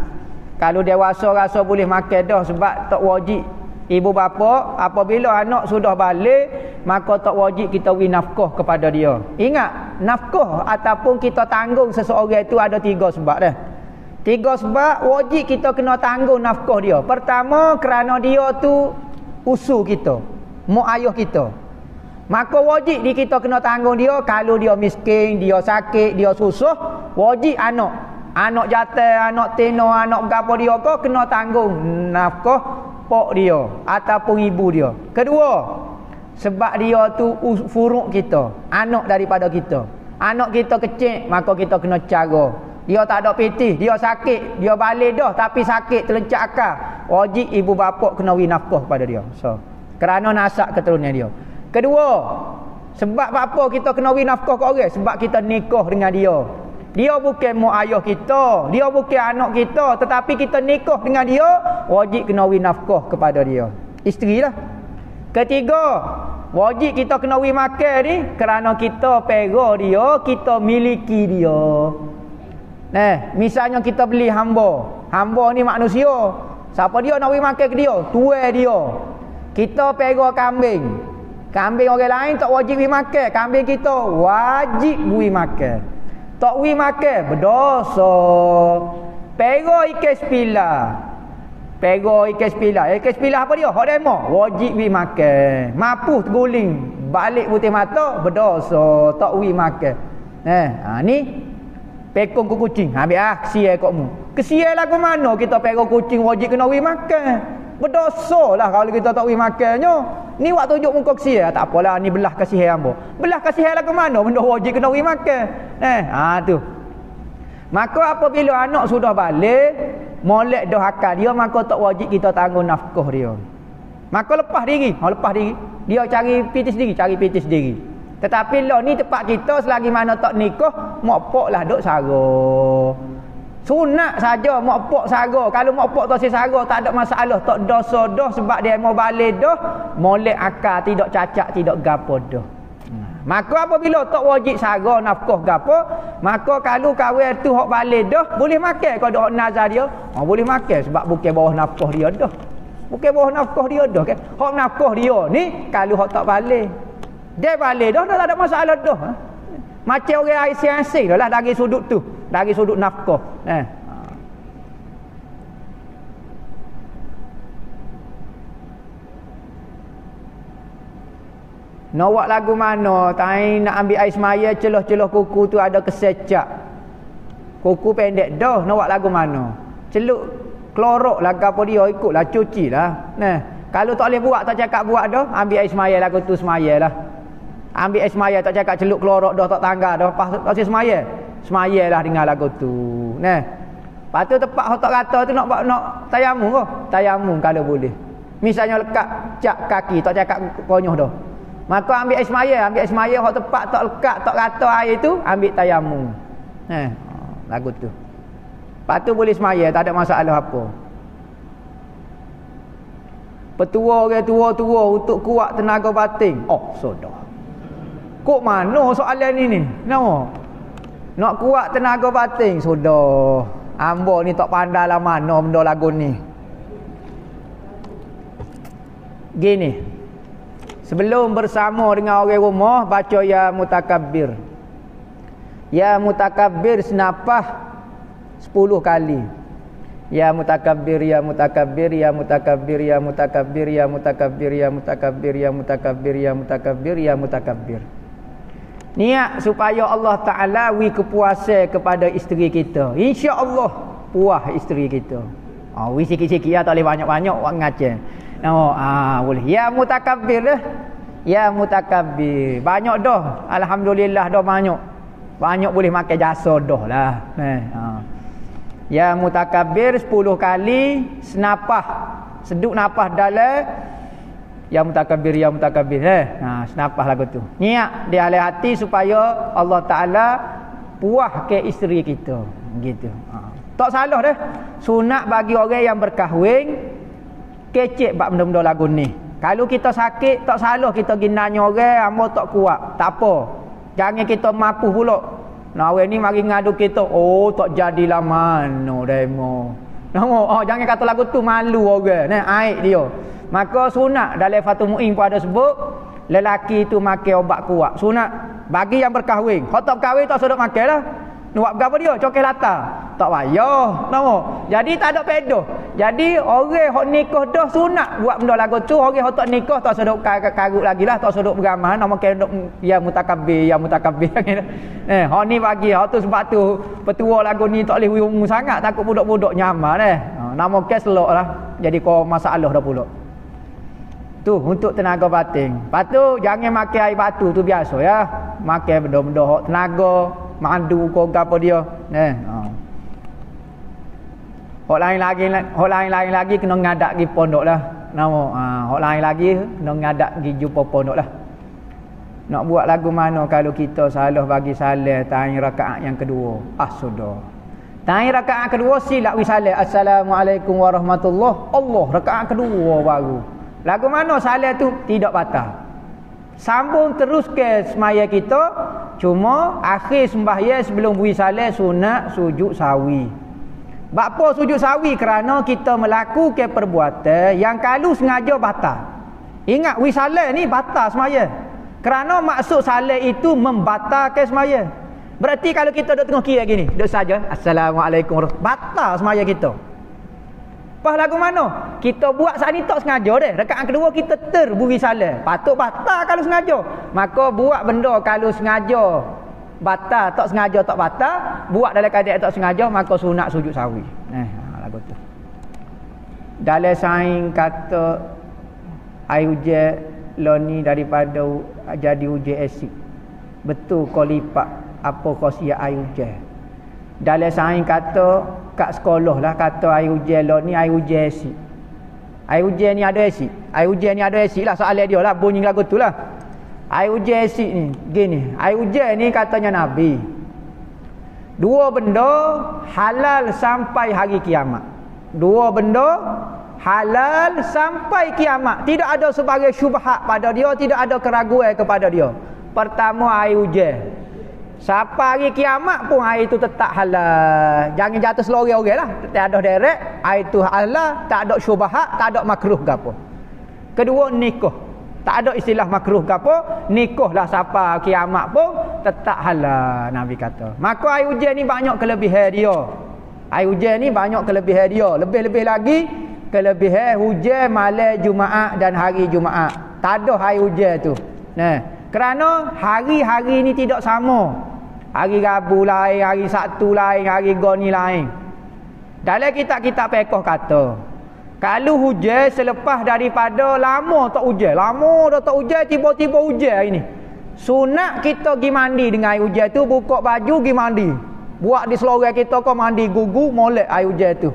Kalau dewasa rasa boleh makan dah, sebab tak wajib ibu bapa apabila anak sudah balik, maka tak wajib kita beri nafkah kepada dia. Ingat, nafkah ataupun kita tanggung seseorang itu ada 3 sebab dah. 3 sebab wajib kita kena tanggung nafkah dia. Pertama, kerana dia tu usul kita, mak ayah kita. Maka wajib kita kena tanggung dia. Kalau dia miskin, dia sakit, dia susah, wajib anak jatuh, anak tino, anak berapa dia ke, kena tanggung nafkah pak dia ataupun ibu dia. Kedua, sebab dia tu furuk kita, anak daripada kita. Anak kita kecil, maka kita kena cara. Dia tak ada pitih, dia sakit, dia balik dah tapi sakit terlencak akal, wajib ibu bapa kena beri nafkah kepada dia. So kerana nasab keturunan dia. Kedua, sebab apa kita kena beri nafkah ke orang? Sebab kita nikah dengan dia. Dia bukan mak ayah kita, dia bukan anak kita, tetapi kita nikah dengan dia, wajib kena beri nafkah kepada dia. Isteri lah. Ketiga, wajib kita kena beri makan ni kerana kita pera dia, kita miliki dia. Misalnya kita beli hamba. Hamba ni manusia. Siapa dia nak beri makan ke dia? Tuan dia. Kita pera kambing. Kambing orang lain tak wajib beri makan. Kambing kita wajib beri makan. Tak beri makan berdosa. Pera ikan sepila. Ikan sepila apa dia? Hak demo wajib beri makan. Mapuh terguling balik putih mata berdosa, tak beri makan. Ni pekong ke kucing. Habis kesian kokmu. Kesian lah ke mana kita pekong kucing wajib kena beri makan. Berdosa lah kalau kita tak beri makannya. Ni waktu tunjuk muka kesian. Tak apalah, ni belah kasihan hamba. Belah kasihan lah ke mana benda wajib kena beri makan. Tu. Maka apabila anak sudah balik, molek dah akal dia, maka tak wajib kita tanggung nafkah dia. Maka lepas diri. Dia cari piti sendiri. Tetapi lah ni tempat kita selagi mana tak nikah, mak pak lah duk sara. Sunat saja mak pak sara. Kalau mak pak tak sara tak ada masalah, tak dosa dah, sebab dia mau balik dah, molek akal, tidak cacat, tidak gapo dah. Maka apabila tak wajib sara nafkah gapo, maka kalau kawan tu hok balik dah, boleh makan. Kalau hok nazar dia, boleh makan sebab bukan bawah nafkah dia dah. Kan? Hok nafkah dia ni kalau hok tak balik, dia balik dah tak ada masalah dah. Macam orang asing-asing dah lah dari sudut tu, dari sudut nafkah. Nak buat lagu mana? Tai nak ambil air semaya, celuh-celuh kuku tu ada kesecak. Kuku pendek dah, nak buat lagu mana? Celuk klorok lah apa dia, ikutlah cuci lah. Kalau tak boleh buat, tak cakap buat dah, ambil air semaya lagu tu semaya lah. Ambil air semaya, tak cakap celuk klorok dah, tak tangga dah, pasal semaya. Semaya lah dengan lagu tu. Lepas tu tepat hok tak kata tu nak tayamum ke? Tayamum kalau boleh. Misalnya lekat cak kaki, tak cakap konyoh dah. Maka ambil air semaya, hok tepat tak lekat, tak rata air tu, ambil tayamum. Lagu tu. Lepas tu boleh semaya, tak ada masalah apa. Petua orang tua-tua untuk kuat tenaga batin. Sudah. Kok mana soalan ni? Nak kuat tenaga batin, sudah. Ambo ni tak pandai lah mana benda lagu ni. Gini. Sebelum bersama dengan orang rumah, baca ya mutakabbir. Ya mutakabbir senapah 10 kali. Ya mutakabbir, ya mutakabbir, ya mutakabbir, ya mutakabbir, ya mutakabbir, ya mutakabbir, ya mutakabbir, ya mutakabbir, ya mutakabbir. Niat supaya Allah Ta'ala wi kepuasan kepada isteri kita. InsyaAllah puas isteri kita. Wi sikit-sikit lah, tak boleh banyak-banyak buat ngacang. Boleh. Ya mutakabbir dah. Ya mutakabbir. Banyak dah. Alhamdulillah dah banyak. Banyak boleh makan jasa dah lah. Ya mutakabbir 10 kali senapah. Seduk napah dalam ya mutakabbir, ya mutakabbir. Senapah lagu tu. Niat di dalam hati supaya Allah Ta'ala puas ke isteri kita. Gitu. Tak salah dah. Sunat bagi orang yang berkahwin kecek bab benda-benda lagu ni. Kalau kita sakit, tak salah kita pergi nanya orang, hamba tak kuat. Tak apa. Jangan kita mampu pula. Nah, orang ni mari ngadu kita, tak jadilah mana demo. Jangan kata lagu tu malu orang. Aib dia. Maka sunat dalam Fathul Mu'in pun ada sebut, lelaki tu makan obat kuat. Sunat bagi yang berkahwin. Kalau tak berkahwin tak sedap makan lah. Nak berapa dia? Cokek latar. Tak payah. Jadi tak ada pedoh. Jadi orang hok nikah dah sunat buat benda lagu tu. Orang hok tak nikah tak sedap karut lagi lah. Tak sedap beramah. Nama kena ya mutakabbir, ya mutakabbir. Hok ni bagi. Hok tu sebab tu petua lagu ni tak boleh umum sangat. Takut budak-budak nyamar nama kes selok lah. Jadi kau masalah dah pula. Tu untuk tenaga batin. Lepas tu jangan makan air batu tu biasa ya. Makan benda-benda hok tenaga, madu kau apa dia. Hok lain lagi kena ngadak pergi pondok lah. Hok lain lagi kena ngadak pergi jumpa pondok lah. Nak buat lagu mana kalau kita salah bagi salam taing rakaat yang kedua. Sudah. Taing rakaat kedua silap wi salam. Assalamualaikum warahmatullahi. Allah rakaat kedua baru. Lagu mana salam tu tidak batal. Sambung terus ke semaya kita. Cuma akhir sembahyang sebelum bui salam sunat sujud sawi. Apa sujud sawi? Kerana kita melakukan perbuatan yang kalau sengaja batal. Ingat wi salam ni batal semaya. Kerana maksud salam itu membatalkan semaya. Berarti kalau kita duduk tengah kira gini, duduk saja Assalamualaikum warahmatullahi wabarakatuh, batal semaya kita. Pas lagu mana? Kita buat saat ni tak sengaja deh. Rakaat kedua kita terburi salam. Patut batal kalau sengaja. Maka buat benda kalau sengaja batal, tak sengaja tak batal. Buat dalam keadaan tak sengaja, maka sunat sujud sawi. Lagu tu. Dalam saing kata air hujan loni daripada jadi hujan asid. Betul kau lipat apa kau siap air hujan. Dalam saing kata kat sekolah lah kata air hujan lah ni air hujan asid. Air hujan ni ada asid. Air hujan ni ada asid lah soalan dia lah bunyi lagu tu lah. Air hujan asid ni gini. Air hujan ni katanya Nabi. Dua benda halal sampai hari kiamat. Dua benda halal sampai kiamat. Tidak ada sebagai syubhat pada dia, tidak ada keraguan kepada dia. Pertama air hujan. Sampai hari kiamat pun air itu tetap halal. Jangan jatuh selori orang lah. Tak ada direct. Air itu halal. Tak ada syubhat. Tak ada makruh ke apa. Kedua nikah. Tak ada istilah makruh ke apa. Nikah lah sampai kiamat pun tetap halal Nabi kata. Maka air hujan ni banyak kelebihan dia. Air hujan ni banyak kelebihan dia. Lebih-lebih lagi kelebihan hujan malam Jumaat dan hari Jumaat. Tak ada air hujan tu. Nah, kerana hari-hari ni tidak sama. Hari Rabu lain, hari Sabtu lain, hari Goni lain. Dalam kitab-kitab fiqh kata, kalau hujan selepas daripada lama tak hujan, lama dah tak hujan, tiba-tiba hujan hari ni. Sunat kita pergi mandi dengan air hujan tu, buka baju pergi mandi. Buat di seluruh kita kau mandi gugu molek air hujan tu.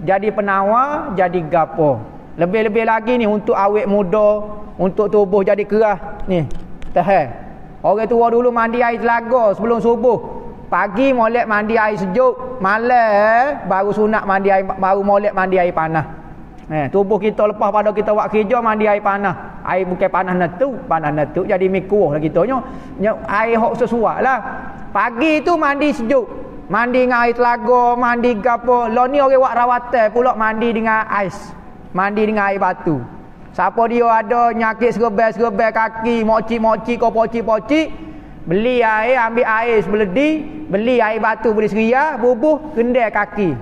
Jadi penawar, jadi gapo. Lebih-lebih lagi ni untuk awet muda, untuk tubuh jadi keras ni. Tahan. Orang tua dulu mandi air telaga sebelum subuh. Pagi molek mandi air sejuk, malam baru sunat mandi air, baru molek mandi air panas. Tubuh kita lepas pada kita buat kerja mandi air panas. Air bukan panas netuk jadi mikuh lah kita nyo. Air hok sesuai lah. Pagi tu mandi sejuk. Mandi dengan air telaga, mandi gapo. Lo ni orang buat rawatan pula mandi dengan ais. Mandi dengan air batu. Siapa dia ada nyakit serebel kaki, mocik-mocik kau pocik-pocik, beli air, ambil air sebeledi, beli air batu beli seria, bubuh kendai kaki.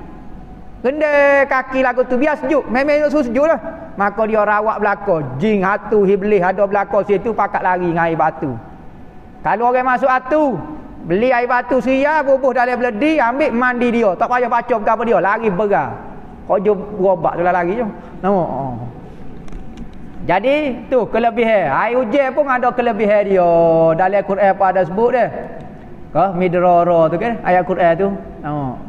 Kendai kaki lagu tu biar sejuk, memang sejuk lah. Maka dia rawat belakang, jin, hatu, iblis ada belakang situ pakat lari dengan air batu. Kalau orang masuk hatu, beli air batu seria, bubuh dalam beledi, ambil mandi dia, tak payah baca apa dia, lari berar. Kau jom berobat tu lah lari je. Nampak? Jadi tu kelebihan. Air hujan pun ada kelebihan dia. Dalam Quran apa ada sebut dia? Midrara tu kan ayat Quran tu.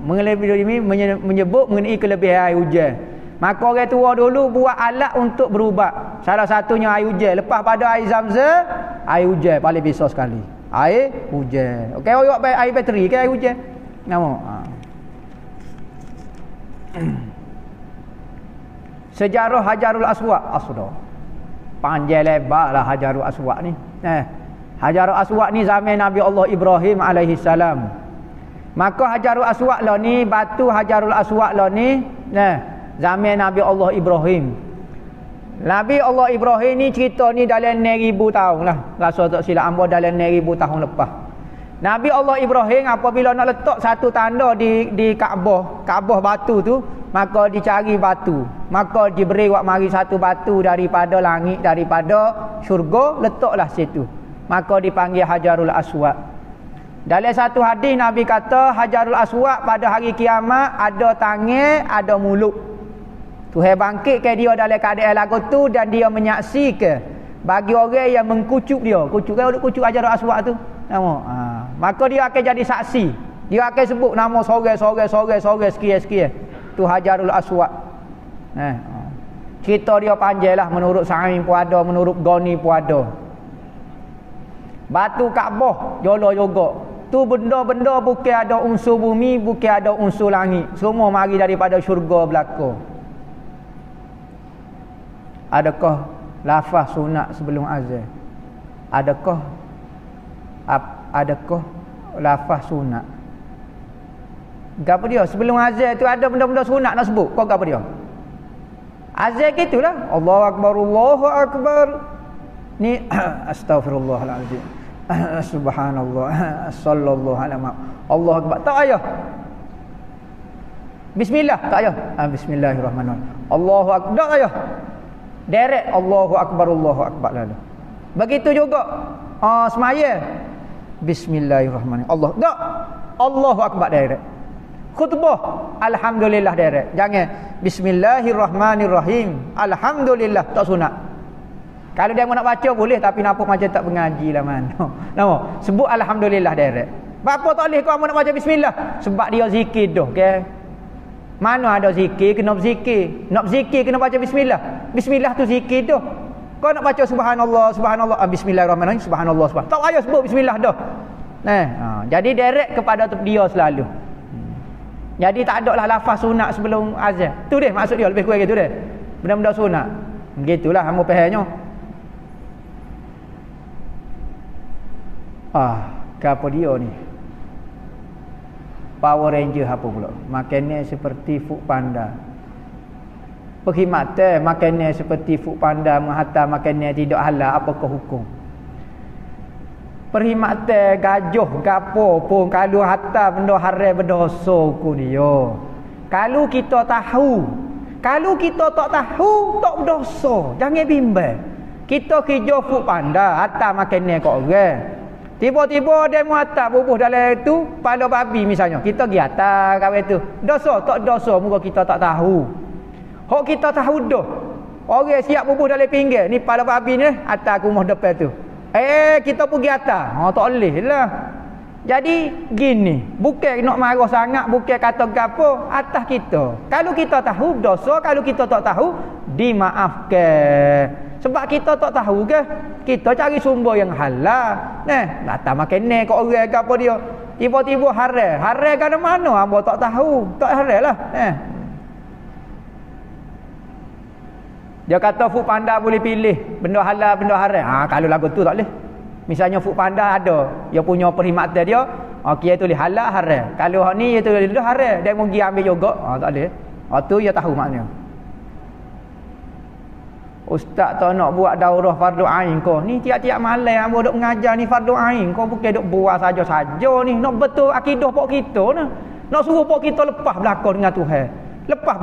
Mengenai ini menyebut mengenai kelebihan air hujan. Maka orang tua dulu buat alat untuk berubat. Salah satunya air hujan. Lepas pada air Zam-Zam, air hujan paling besar sekali. Air hujan. Okey, orang buat air bateri ke air hujan. Nampak? Sejarah Hajarul Aswad asdo. Panjang lebar lah Hajarul Aswad ni. Hajarul Aswad ni zaman Nabi Allah Ibrahim alaihi salam. Maka Hajarul Aswad lah ni, batu Hajarul Aswad lah ni, zaman Nabi Allah Ibrahim. Nabi Allah Ibrahim ni cerita ni dalam 9,000 tahun lah. Rasa tak silap hamba dalam 9,000 tahun lepas. Nabi Allah Ibrahim apabila nak letak satu tanda di Kaabah batu tu, maka dicari batu. Maka diberi wak mari satu batu daripada langit, daripada syurga, letaklah situ. Maka dipanggil Hajarul Aswad. Dalam satu hadis Nabi kata Hajarul Aswad pada hari kiamat ada tangan, ada mulut. Tuhan bangkit ke dia dalam keadaan lagu tu dan dia menyaksikan bagi orang yang mengkucuk dia. Kucuk Hajarul Aswad tu. Maka dia akan jadi saksi. Dia akan sebut nama sore sekian. Tu Hajarul Aswad. Cerita dia panjang lah. Menurut Sa'im pun ada, menurut Goni pun ada. Batu Kaabah jolo juga. Tu benda-benda bukan ada unsur bumi, bukan ada unsur langit. Semua mari daripada syurga belaka. Adakah lafaz sunat sebelum azan? Adakah lafaz sunat? Gapo dia? Sebelum azan tu ada benda-benda sunat nak sebut. Kau gapo dia? Azan gitulah. Allahu akbar, Allahu akbar. Ni astaghfirullahalazim. Subhanallah. Sallallahu alaihi wasallam. Allahu akbar. Tak payah. Bismillah tak payah. Bismillahirrahmanirrahim. Allahu akbar. Tak payah. Direct Allahu akbar lalu. Begitu juga semaya. Bismillahirrahmanirrahim. Allah. Tak. Allahu akbar direct. Khutbah alhamdulillah direct. Jangan bismillahirrahmanirrahim. Alhamdulillah tak sunat. Kalau dia nak baca boleh tapi nampak macam tak mengaji lah mana. Nampak? Sebut alhamdulillah direct. Apa tak boleh kau nak baca bismillah? Sebab dia zikir dah, okey. Mana ada zikir kena berzikir. Nak berzikir kena baca bismillah. Bismillah tu zikir dah. Kau nak baca subhanallah, bismillahirrahmanirrahim, subhanallah. Tak payah sebut bismillah dah. Jadi direct kepada dia selalu. Jadi tak ada lah lafaz sunat sebelum azan. Tu dia maksud dia lebih kurang gitu dia. Benda-benda sunat. Begitulah hamba fahamnya. Apa dia ni? Power Ranger apa pula? Makanan seperti Food Panda. Perkhidmatan makanan seperti Food Panda menghantar makanan tidak halal, apakah hukum? perkhidmatan gajuh gapo pun kalau hatta benda haram berdosa ku dia. Kalau kita tahu, kalau kita tak tahu tak berdosa. Jangan bimbang. Kita kerja food panda, hatta makan ni kat orang. Tiba-tiba dia muatak bubuh dalam itu kepala babi misalnya. Kita pergi atas kawan tu. Dosa tak dosa muka kita tak tahu. Hak kita tahu dah. Orang siap bubuh dalam pinggir. Ni kepala babi ni atas rumah depan tu. Kita pergi atas. Tak boleh lah. Jadi gini, bukan nak marah sangat, bukan kata gapo atas kita. Kalau kita tahu dosa, kalau kita tak tahu dimaafkan. Sebab kita tak tahu ke, kita cari sumber yang halal. Datang makan ni kat orang ke apa dia. Tiba-tiba haram. Haram kat mana? Hamba tak tahu. Tak haram lah. Dia kata food panda boleh pilih benda halal, benda haram. Kalau lagu tu tak boleh. Misalnya food panda ada, dia punya perkhidmatan dia, okey dia tulis halal haram. Kalau hak ni dia tulis haram, dia mau pergi ambil juga. Tak boleh. Tu dia tahu maknanya. Ustaz tak nak buat daurah fardu ain kau. Ni tiap-tiap malam hamba duk mengajar ni fardu ain. Kau bukan duk buat saja-saja ni. Nak betul akidah pok kita ni. Nak suruh pok kita lepas belakang dengan Tuhan. Lepas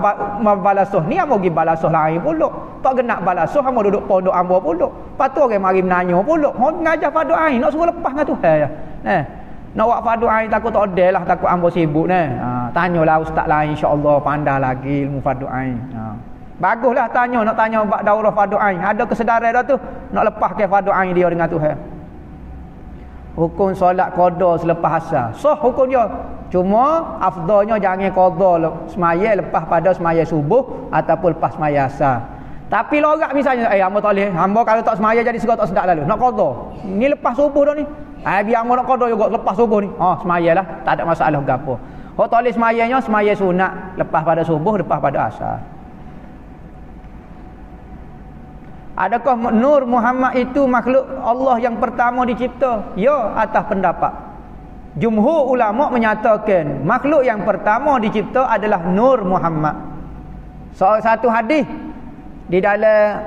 balasuh ni hamba pergi balasuh lain pula. Tak kena balasuh hamba duduk pondok hamba pula. Patu orang mari menanya pula. Hang mengajar fardu ain nak suruh lepas dengan Tuhan ya. Nak buat fardu ain takut tak ada lah, takut hamba sibuk ni. Tanyalah ustaz lain insya-Allah pandai lagi ilmu fardu ain. Baguslah tanya, nak tanya bab daurah fardu ain. Ada kesedaran dah tu nak lepaskan fardu ain dia dengan Tuhan. Hukum solat qada selepas asar. Sah hukum dia. Cuma afdalnya jangan qada semaya lepas pada semaya subuh ataupun lepas semaya asar. Tapi lorak misalnya hamba tak boleh. Hamba kalau tak semaya jadi segala tak sedap lalu. Nak qada. Ni lepas subuh dah ni. Biar hamba nak qada juga lepas subuh ni. Semayalah, tak ada masalah gapo. Hok tak boleh semayanya semaya sunat lepas pada subuh, lepas pada asar. Adakah Nur Muhammad itu makhluk Allah yang pertama dicipta? Ya, atas pendapat. Jumhur ulama menyatakan makhluk yang pertama dicipta adalah Nur Muhammad. Satu hadis di dalam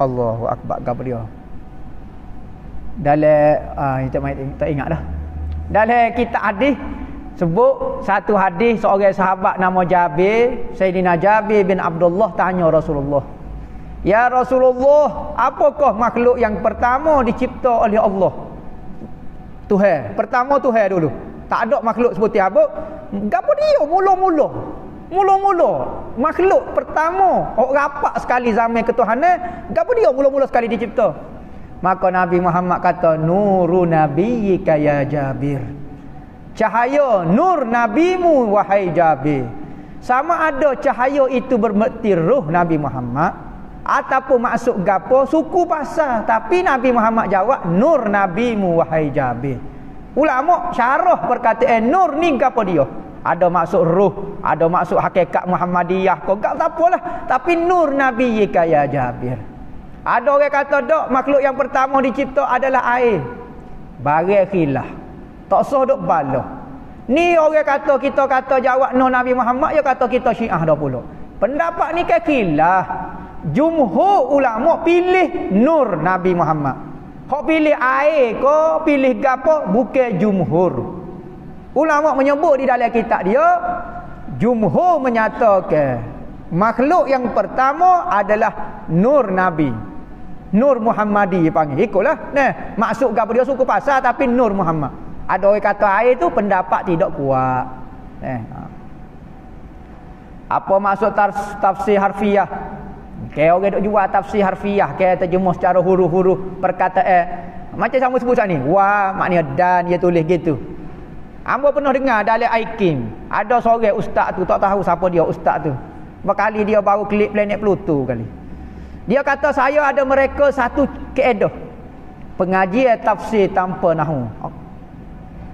Allahu Akbar apa dia? Dalam tak ingat dah. Dalam kitab hadis sebut satu hadis seorang sahabat nama Jabir, Sayyidina Jabir bin Abdullah tanya Rasulullah, "Ya Rasulullah, apakah makhluk yang pertama dicipta oleh Allah?" Tuhan. Pertama Tuhan dulu. Tak ada makhluk seperti apa. Gapo dia mula-mula. Mula-mula makhluk pertama orang rapat sekali zaman ketuhanan, gapo dia mula-mula sekali dicipta. Maka Nabi Muhammad kata, "Nuru nabiyyika ya Jabir." Cahaya nur nabimu wahai Jabir. Sama ada cahaya itu bermerti ruh Nabi Muhammad ataupun maksud gapo suku pasal, tapi Nabi Muhammad jawab nur nabimu wahai Jabir. Ulama syarah perkataan nur ni gapo dia? Ada maksud ruh, ada maksud hakikat Muhammadiyah, kau tak apalah, tapi nur nabi ya Jabir. Ada orang kata dak, makhluk yang pertama dicipta adalah air. Barang khilaf. Tak sah duk bala. Ni orang kata, kita kata jawab nur Nabi Muhammad, dia kata kita Syiah dah pula. Pendapat ni kan khilaf. Jumhur ulama pilih nur Nabi Muhammad. Hak pilih air ke pilih gapo bukan jumhur. Ulama menyebut di dalam kitab dia, jumhur menyatakan makhluk yang pertama adalah nur Nabi. Nur Muhammadi panggil. Ikutlah. Maksud gapo dia suku pasal tapi nur Muhammad. Ada orang kata air tu pendapat tidak kuat. Apa maksud tafsir harfiah? Kayak orang duk jual tafsir harfiah, kayak terjemah secara huruf-huruf perkataan. Macam sama sebut ni, wa maknanya dan, dia tulis gitu. Hamba pernah dengar dalam Aikim, ada seorang ustaz tu, tak tahu siapa dia ustaz tu. Berkali dia baru klik planet Pluto kali. Dia kata saya ada mereka satu kaedah. Pengajian tafsir tanpa nahwu.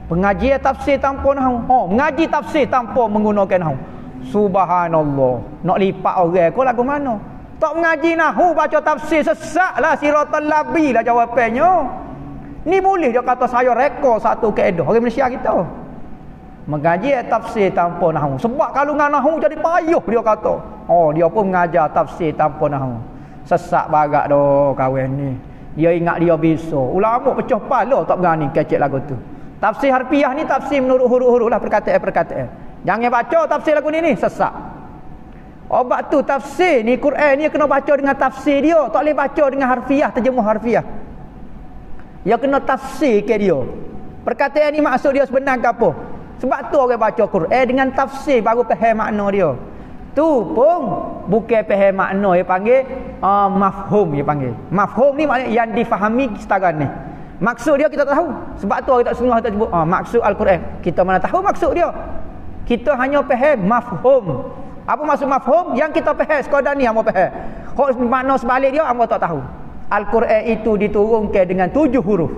Pengajian tafsir tanpa nahwu. Mengaji tafsir tanpa menggunakan nahwu. Subhanallah. Nak lipat orang kau lagu mana? Tak mengaji nahwu baca tafsir sesaklah siratal labi lah jawapannya. Ni boleh dia kata saya reka satu kaedah orang Malaysia kita. Mengaji tafsir tanpa nahwu. Sebab kalau dengan nahwu jadi payuh dia kata. Dia pun mengajar tafsir tanpa nahwu. Sesak barak dah kawan ni. Dia ingat dia bisa. Ulama pecah pala tak berani kecek lagu tu. Tafsir harfiah ni tafsir menurut huruf-huruf lah, perkataan-perkataan. Jangan baca tafsir lagu ni sesat. Obat tu tafsir ni Quran ni kena baca dengan tafsir dia. Tak boleh baca dengan harfiah, terjemuh harfiah. Dia kena tafsir ke dia. Perkataan ni maksud dia sebenar ke apa? Sebab tu orang baca Quran dengan tafsir baru faham makna dia. Tu pun bukan faham makna, dia panggil mafhum, dia panggil. Mafhum ni maknanya yang difahami setara ni. Maksud dia kita tahu. Sebab tu orang tak semua tak sebut maksud Al-Quran. Kita mana tahu maksud dia. Kita hanya faham mafhum. Apa maksud mafhum? Yang kita faham sekadar ni hangpa faham. Hak makna sebalik dia hangpa tak tahu. Al-Quran itu diturunkan dengan 7 huruf.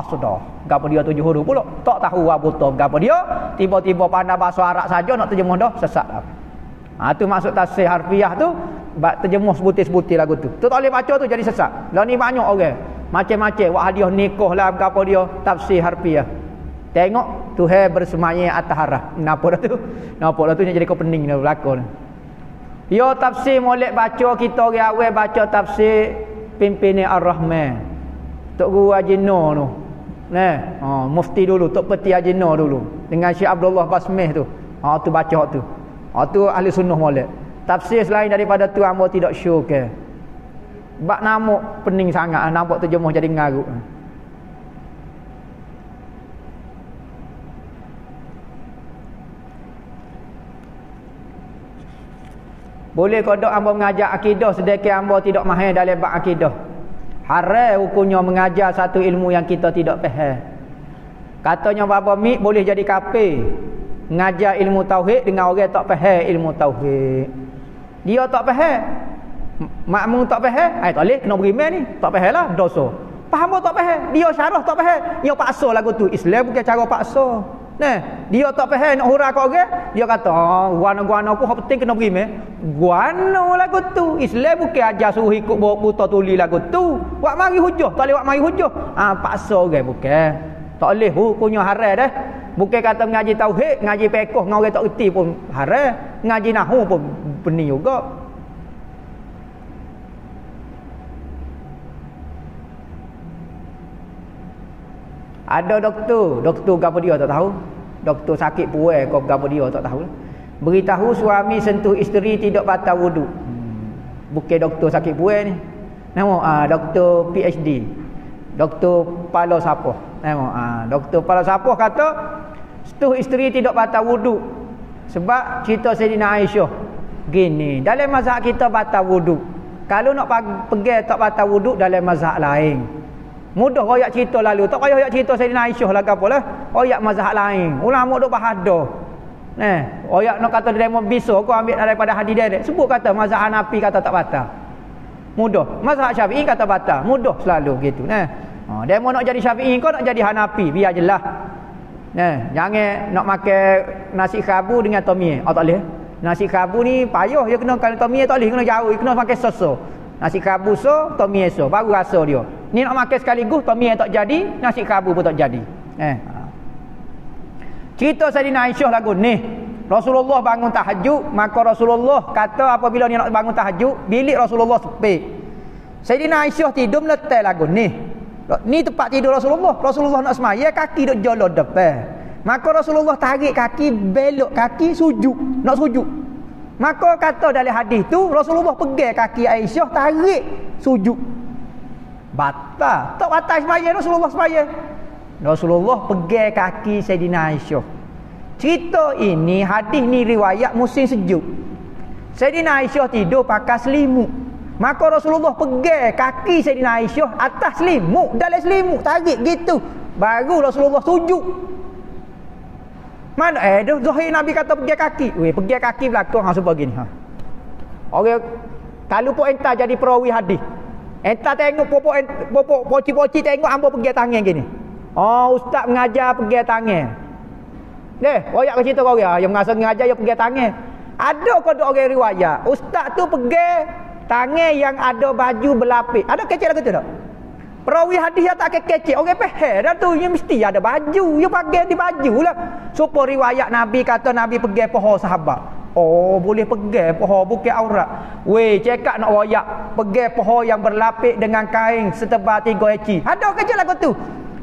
Sudah. Gapo dia 7 huruf pula? Tak tahu apa tu gapo dia. Tiba-tiba pandai bahasa Arab saja nak terjemah dah sesat dah. Tu maksud tafsir harfiah tu, terjemuh sebutir-sebutir lagu tu. Tu tak boleh baca tu jadi sesat. Lah ni banyak orang macam-macam buat hadiah nikah lah gapo dia tafsir harfiah. Tengok Tuhan bersemayam atas harah. Kenapa dah tu? Kenapa dah tu nak jadi kau pening dah berlaku dah. Ya tafsir molek baca kita orang awal baca tafsir pimpinan Ar-Rahman. Tok Guru Haji Nur tu. Mufti dulu, Tok Peti Haji Nur dulu dengan Syekh Abdullah Basmih tu. Tu baca tu. Tu ahli sunnah molek. Tafsir selain daripada tu hangpa tidak sure ke. Bak nama pening sangat, nampak terjemuh jadi ngarut. Boleh kodok hangpa mengajar akidah sedekah hangpa tidak mahir dalam bab akidah. Haram hukumnya mengajar satu ilmu yang kita tidak faham. Katanya Bapa Mik boleh jadi kafir mengajar ilmu tauhid dengan orang tak faham ilmu tauhid. Dia tak faham, makmum tak faham, tak boleh kena beriman ni. Tak faham lah dosa. Faham tak faham, dia syarah tak faham, dia paksa lagu tu. Islam bukan cara paksa. Dia tak faham nak hurah kat orang, dia kata guana-guana aku hak penting kena beriman. Guana lagu tu. Islam bukan ajar suruh ikut buta tuli lagu tu. Buat mari hujah, tak boleh buat mari hujah. Paksa orang bukan. Tak boleh hukumnya haram dah. Bukan kata mengaji tauhid, ngaji fiqh dengan orang tak reti pun haram, ngaji nahwu pun pening juga. Ada doktor gapo dia tak tahu. Doktor sakit puai kau gapo dia tak tahu. Beritahu suami sentuh isteri tidak batal wuduk. Bukan doktor sakit puai ni. Nama doktor PhD. Doktor Palo Sapoh. Nama doktor Palo Sapoh kata sentuh isteri tidak batal wuduk. Sebab cerita Sayyidina Aisyah gini, dalam mazhab kita batal wuduk. Kalau nak pergi tak batal wuduk dalam mazhab lain. Mudah royak cerita lalu. Tak payah royak cerita Sayyidina Aisyah lah apa lah. Royak mazhab lain. Ulama duk bahadah. Royak nak kata demo bisa kau ambil daripada hadis dia. Sebut kata mazhab Hanafi kata tak batal. Mudah. Mazhab Syafi'i kata batal. Mudah selalu gitu. Demo nak jadi Syafi'i kau nak jadi Hanafi. Biar jelas. Jangan nak makan nasi khabu dengan tomie. Tak boleh. Nasi khabu ni payah je kena, kalau tomie tak boleh kena jauh. Kena pakai sos. Nasi khabu so, tomie so. Baru rasa dia. Ni nak makan sekaligus, tomie tak jadi, nasi khabu pun tak jadi. Cerita Sayyidina Aisyah lagu ni. Rasulullah bangun tahajud, maka Rasulullah kata apabila dia nak bangun tahajud, bilik Rasulullah sempit. Sayyidina Aisyah tidur meletak lagu ni. Ni tempat tidur Rasulullah. Rasulullah nak semaya, kaki duk jolok depan. Maka Rasulullah tarik kaki, belok kaki, sujud. Nak sujud. Maka kata dalam hadis tu, Rasulullah pegang kaki Aisyah, tarik, sujud. Batal. Tak batal sembahyang Rasulullah sembahyang. Rasulullah pegang kaki Sayyidina Aisyah. Cerita ini, hadis ni riwayat musim sejuk. Sayyidina Aisyah tidur pakai selimut. Maka Rasulullah pegang kaki Sayyidina Aisyah atas selimut, dalam selimut, tarik gitu. Baru Rasulullah sujud. Mana Zahir Nabi kata pegang kaki. Pegang kaki belakang supaya gini. Orang kalau pun entah jadi perawi hadis. Entah tengok popok poci-poci tengok hangpa pegang tangan gini. Ustaz mengajar pegang tangan. Royak cerita kau orang yang mengajar dia pegang tangan. Ada kodok orang riwayat, ustaz tu pegang tangan yang ada baju berlapis. Ada kecil lagu tu tak? Perawi hadis yang tak kecil, orang faham dah tu, dia mesti ada baju, dia pakai di baju lah. Supaya riwayat Nabi kata Nabi pegang paha sahabat. Oh, boleh pegang pohon bukan aurat. Weh, cekak nak royak, pegang pohon yang berlapis dengan kain setebal 3 inci. Ada kerja lagu tu.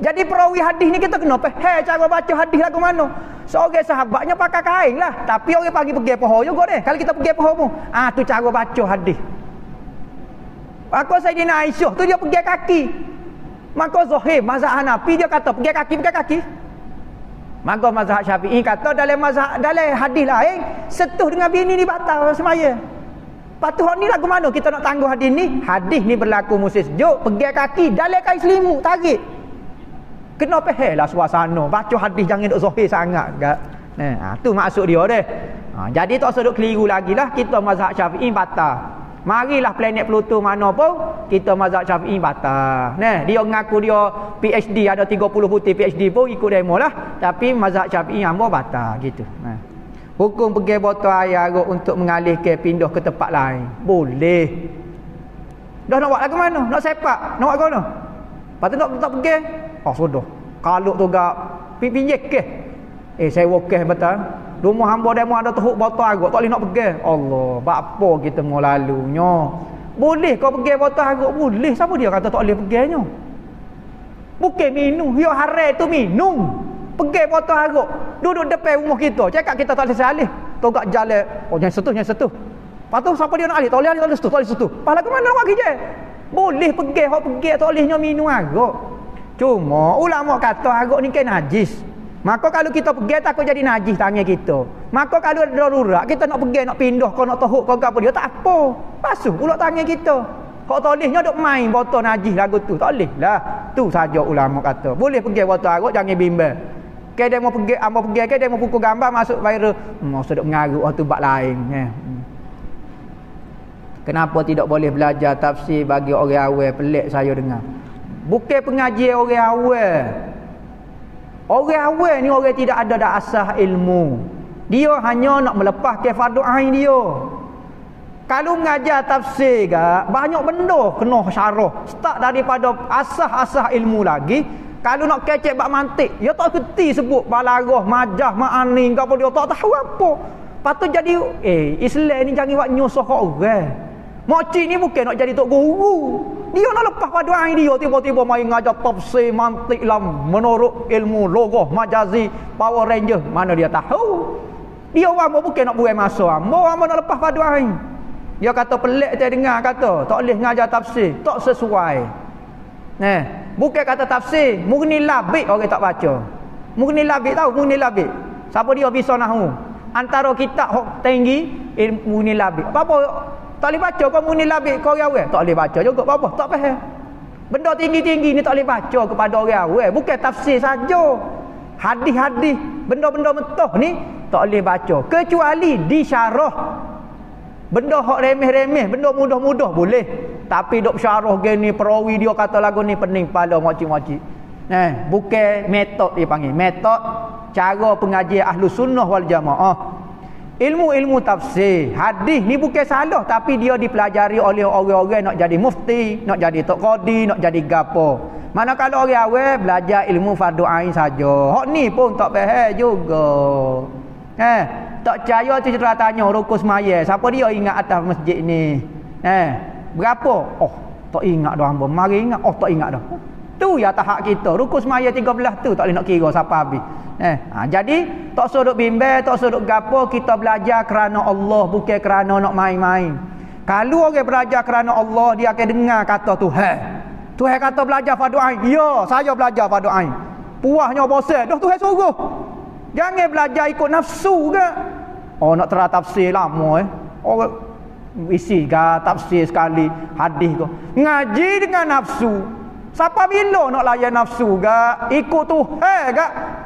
Jadi perawi hadis ni kita kena cara baca hadis lagu mana. Seorang sahabatnya pakai kain lah, tapi orang panggil pegang pohon juga deh. Kalau kita pegang pohon pun, tu cara baca hadis. Maka Sayyidina Aisyah tu dia pegang kaki. Maka Zahir mazhab Hanafi dia kata pegang kaki. Maka mazhab Syafi'i kata dalam hadis lain setuh dengan bini ni batal semaya. Patuh ni lagu mana kita nak tangguh hadis ni? Hadis ni berlaku musim sejuk, pegang kaki dalam kain selimut tarik. Kena lah suasana. Baca hadis jangan duk zahir sangat gak. Tu maksud dia deh. Jadi tak usah duk keliru lagi lah. Kita mazhab Syafi'i batal. Marilah planet Pluto mana pun kita mazhab Syafi'i batal. Dia ngaku dia PhD ada 30 putih PhD pun ikut demo lah. Tapi mazhab Syafi'i hamba batal gitu. Hukum pergi botol air arak untuk mengalihkan pindah ke tempat lain. Boleh. Dah nak buat lagu mana? Nak sepak? Nak buat mana? Lepas tu nak tak pergi? Sudah. Kalau tu gak pinjek ke? Saya wakeh betul. Rumah hamba demo ada teruk botol arak, tak boleh nak pergi. Allah, apa kita mau lalunya? Boleh kau pergi botol arak? Boleh. Siapa dia kata tak boleh perginya? Bukan minum, dia haram tu minum. Pergi botol arak, duduk depan rumah kita. Cakap kita tak boleh salih. Togak jalan. Jangan sentuh. Lepas tu siapa dia nak alih? Tak boleh alih, tak boleh sentuh. Pahala ke mana nak buat kerja? Boleh pergi, hok pergi tak bolehnya minum arak. Cuma ulama kata arak ni kan najis. Maka kalau kita pergi takut jadi najis tangan kita. Maka kalau ada darurat kita nak pergi nak pindah kau nak tahuk kau apa dia tak apa. Basuh pula tangan kita. Kau tak bolehnya duk main botol najis lagu tu. Tak boleh lah. Tu saja ulama kata. Boleh pergi botol arak jangan bimbang. Ke dia mau pergi ke dia mau pukul gambar masuk viral. Masa duk mengarut tu bab lain. Kenapa tidak boleh belajar tafsir bagi orang awam? Pelik saya dengar. Bukan pengajian orang awam. Orang awam ni orang tidak ada dah asas ilmu. Dia hanya nak melepaskan fardu ain dia. Kalau mengajar tafsir banyak benda kena syarah. Start daripada asas-asas ilmu lagi. Kalau nak kecek bab mantik, dia tak kerti sebut balarah, majah, ma'ani, apa dia tak tahu apa. Patut jadi Islam ni jangan buat nyusah kat orang. Makcik ni bukan nak jadi tok guru. Dia nak lepas pada air dia tiba-tiba main ngajar tafsir mantik lah menurut ilmu logoh majazi Power Ranger. Mana dia tahu? Dia orang bukan nak buang masa. Orang nak lepas pada air. Dia kata pelik saya dengar kata tak boleh ngajar tafsir, tak sesuai. Bukan kata tafsir, murni labik orang tak baca. Murni labik tahu murni labik. Siapa dia bisa nahu? Antara kitab hok tinggi ilmu murni labik. Apa tak boleh baca kau murni labik kau orang awam? Tak boleh baca juga apa? Tak faham. Benda tinggi-tinggi ni tak boleh baca kepada orang awam. Bukan tafsir saja. Hadis-hadis, benda-benda mentah ni tak boleh baca kecuali disyarah. Benda hak remeh-remeh, benda mudah-mudah boleh. Tapi dok syarah gini perawi dia kata lagu ni pening kepala makcik-makcik. Bukan metod dia panggil. Metod cara pengajian Ahlus Sunnah wal Jamaah. Ilmu-ilmu tafsir, hadis ni bukan salah tapi dia dipelajari oleh orang-orang nak jadi mufti, nak jadi tok qadi, nak jadi gapo. Manakala orang awam belajar ilmu fardu ain saja. Hak ni pun tak faham juga. Tak percaya tu cerita tanya rukus maya. Siapa dia ingat atas masjid ni? Berapa? Tak ingat dah hamba. Mari ingat. Tak ingat dah. Tu ya tahap kita. Rukus maya 13 tu tak boleh nak kira siapa habis. Jadi tak sudut bimbel, tak sudut gapo, kita belajar kerana Allah, bukan kerana nak main-main. Kalau orang belajar kerana Allah, dia akan dengar kata Tuhan. Tuhan kata belajar fardu ain. Ya, saya belajar fardu ain. Puahnya bosan, dah Tuhan suruh. Jangan belajar ikut nafsu ke. Nak terang tafsir lama orang isi tafsir sekali hadis tu. Ngaji dengan nafsu. Siapa bila nak layan nafsu ikut Tuhan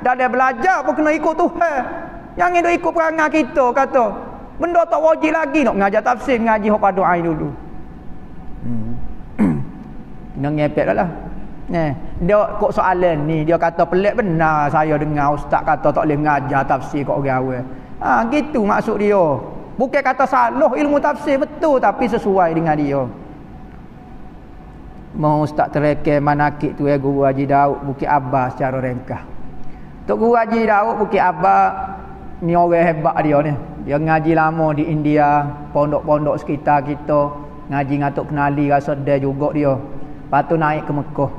Dalam belajar pun kena ikut Tuhan. Jangan duk ikut perangai kita kata. Benda tak wajib lagi nak mengajar tafsir, ngaji hak fardu ain dulu. Kena ngepek dah lah. Dia kok soalan ni dia kata pelik benar saya dengar ustaz kata tak boleh mengajar tafsir kat orang awam. Gitu maksud dia. Bukan kata salah ilmu tafsir betul tapi sesuai dengan dia. Mau ustaz tereke manakib tu Guru Haji Daud Bukit Abbas secara ringkas. Tok Guru Haji Daud Bukit Abbas ni orang hebat dia ni. Dia ngaji lama di India, pondok-pondok sekitar kita, ngaji ngatuk kenali rasa dia juga dia. Lepas tu naik ke Mekah.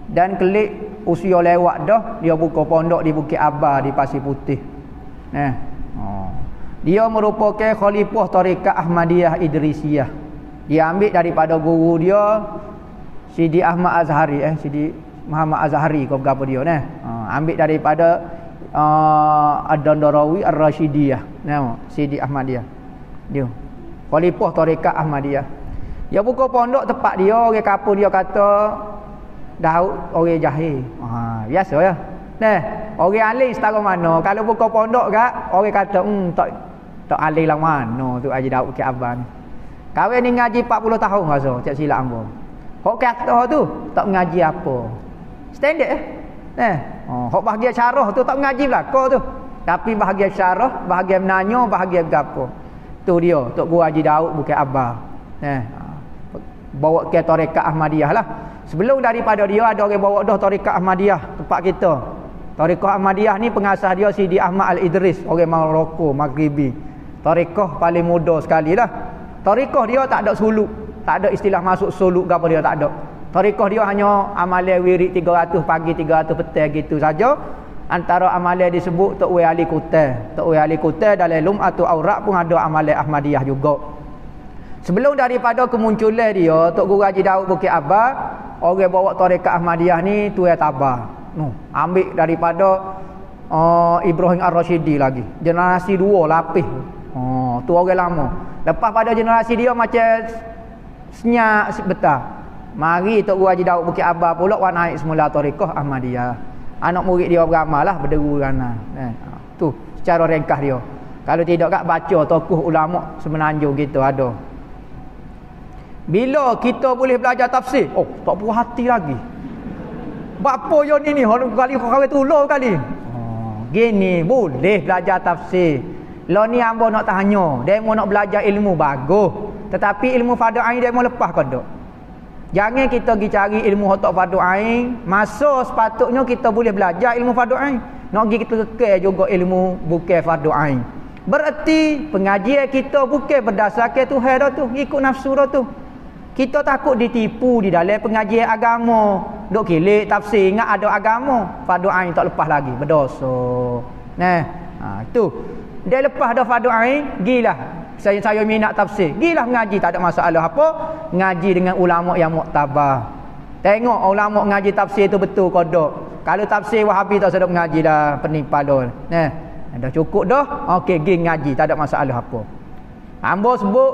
Dan kelik usia lewat dah, dia buka pondok di Bukit Aba di Pasir Putih. Dia merupakan khalifah tarekat Ahmadiyah Idrisiyah. Dia ambil daripada guru dia Sidi Ahmad Azhari, Sidi Muhammad Azhari kau berapa dia ni. Ambil daripada Ad-Dandarawi Ar-Rasyidiyah. Sidi Ahmadiyah. Dia khalifah tarekat Ahmadiyah. Dia buka pondok tempat dia, orang kapur dia kata Daud orang jahil. Biasa ya. Orang alim setara mana, kalau buka pondok gak orang kata tak alim lah mana tu Haji Daud Bukit Aba ni. Kawan ni ngaji 40 tahun rasa, tak silap ambo. Hok kata tu tak mengaji apa. Standard hok bahagian syarah tu tak mengaji belaka tu. Tapi bahagian syarah, bahagian menanya, bahagian gapo. Tu dia Tok Guru Haji Daud Bukit Aba. Bawa ke tarekat Ahmadiyah lah. Sebelum daripada dia ada orang bawa dah tarekat Ahmadiyah tempat kita. Tarekat Ahmadiyah ni pengasas dia Sidi Ahmad Al-Idris, orang Maroko, Maghribi. Tarekat paling muda sekali lah. Tarekat dia tak ada suluk, tak ada istilah masuk suluk ke apa dia tak ada. Tarekat dia hanya amalan wirid 300 pagi 300 petang gitu saja. Antara amalan disebut Tok Wei Ali Kutai. Tok Wei Ali Kutai dalam Lum'atul Aurak pun ada amalan Ahmadiyah juga. Sebelum daripada kemunculan dia, Tok Guru Haji Daud Bukit Aba, orang bawa tarekat Ahmadiyah ni Tuan Tabah. Ambil daripada Ibrahim Ar-Rasyidi lagi. Generasi 2 lapis. Tu orang lama. Lepas pada generasi dia macam senyak betul. Mari Tok Guru Haji Daud Bukit Aba pula naik semula tarekat Ahmadiyah. Anak murid dia beramallah berderu kana. Tu secara ringkas dia. Kalau tidak kat baca tokoh ulama semenanjung gitu ada. Bila kita boleh belajar tafsir, tak puas hati lagi. Apa yo ni kali kau tolong kali. Gini boleh belajar tafsir. Lo ni ambo nak tanya, demo nak belajar ilmu bagus. Tetapi ilmu fardu ain demo lepas kau dak. Jangan kita pergi cari ilmu hotok fardu ain, masa sepatutnya kita boleh belajar ilmu fardu ain. Nak pergi kita kekal juga ilmu bukan fardu ain. Berarti pengajian kita bukan berdasarkan Tuhan dah tu, ikut nafsu dah tu. Kita takut ditipu di dalam pengajian agama. Dok kilik tafsir ingat ada agama, fardu ain tak lepas lagi, berdosa. Itu. Dia lepas dah fardu ain, gilah. Saya minat tafsir. Gilah mengaji, tak ada masalah apa. Ngaji dengan ulama yang muktabar. Tengok ulama ngaji tafsir tu betul kodok. Kalau tafsir Wahabi tak sedap mengaji dah penipalon. Dah cukup dah. Okey, pergi ngaji, tak ada masalah apa. Ambo sebut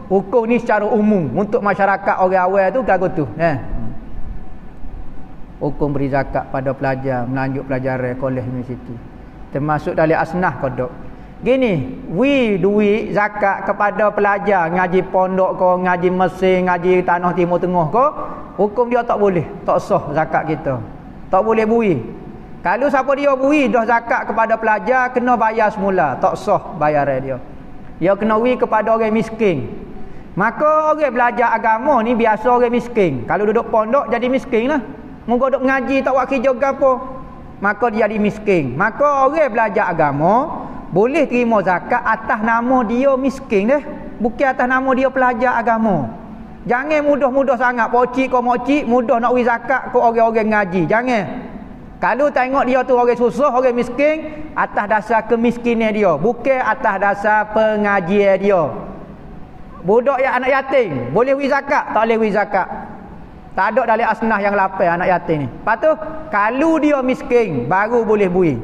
hukum ni secara umum untuk masyarakat orang awal tu kagak tu. Hukum beri zakat pada pelajar melanjut pelajaran kolej universiti. Termasuk dalam asnah kodok. Gini, duit zakat kepada pelajar ngaji pondok ko, ngaji Mesir, ngaji tanah Timur Tengah ko, hukum dia tak boleh, tak sah zakat kita. Tak boleh bui. Kalau siapa dia bui dah zakat kepada pelajar kena bayar semula, tak sah bayaran dia. Dia kena bui kepada orang miskin. Maka orang belajar agama ni biasa orang miskin. Kalau duduk pondok jadi miskin lah. Moga duduk mengaji tak buat kerja ke apa, maka dia jadi miskin. Maka orang belajar agama boleh terima zakat atas nama dia miskin dah, bukan atas nama dia pelajar agama. Jangan mudah-mudah sangat pocik ko mocik mudah nak beri zakat ke orang-orang ngaji. Jangan. Kalau tengok dia tu orang susah, orang miskin, atas dasar kemiskinan dia, bukan atas dasar pengajian dia. Budak yang anak yatim boleh beri zakat? Tak boleh beri zakat. Tak ada dalam asnah yang lapan anak yatim ni. Lepas tu kalau dia miskin baru boleh beri.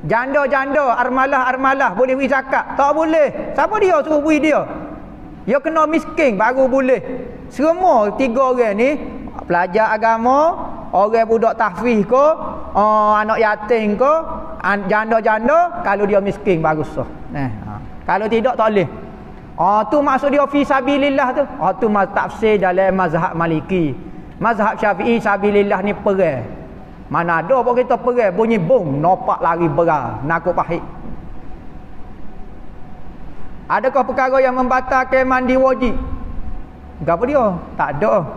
Janda-janda, armalah-armalah boleh beri zakat? Tak boleh. Siapa dia suruh beri dia? Dia kena miskin baru boleh. Semua tiga orang ni pelajar agama, orang budak tahfiz ko, anak yatim ko, janda-janda, kalau dia miskin baru sah. Kalau tidak tak boleh. Tu maksud dia fi sabilillah tu. Tu tafsir dalam mazhab Maliki. Mazhab Syafi'i sabilillah ni perang. Mana ada pun kita perang bunyi bom nopak lari beral nakut pahit. Adakah perkara yang membatalkan mandi wajib? Gapo dia? Tak ada.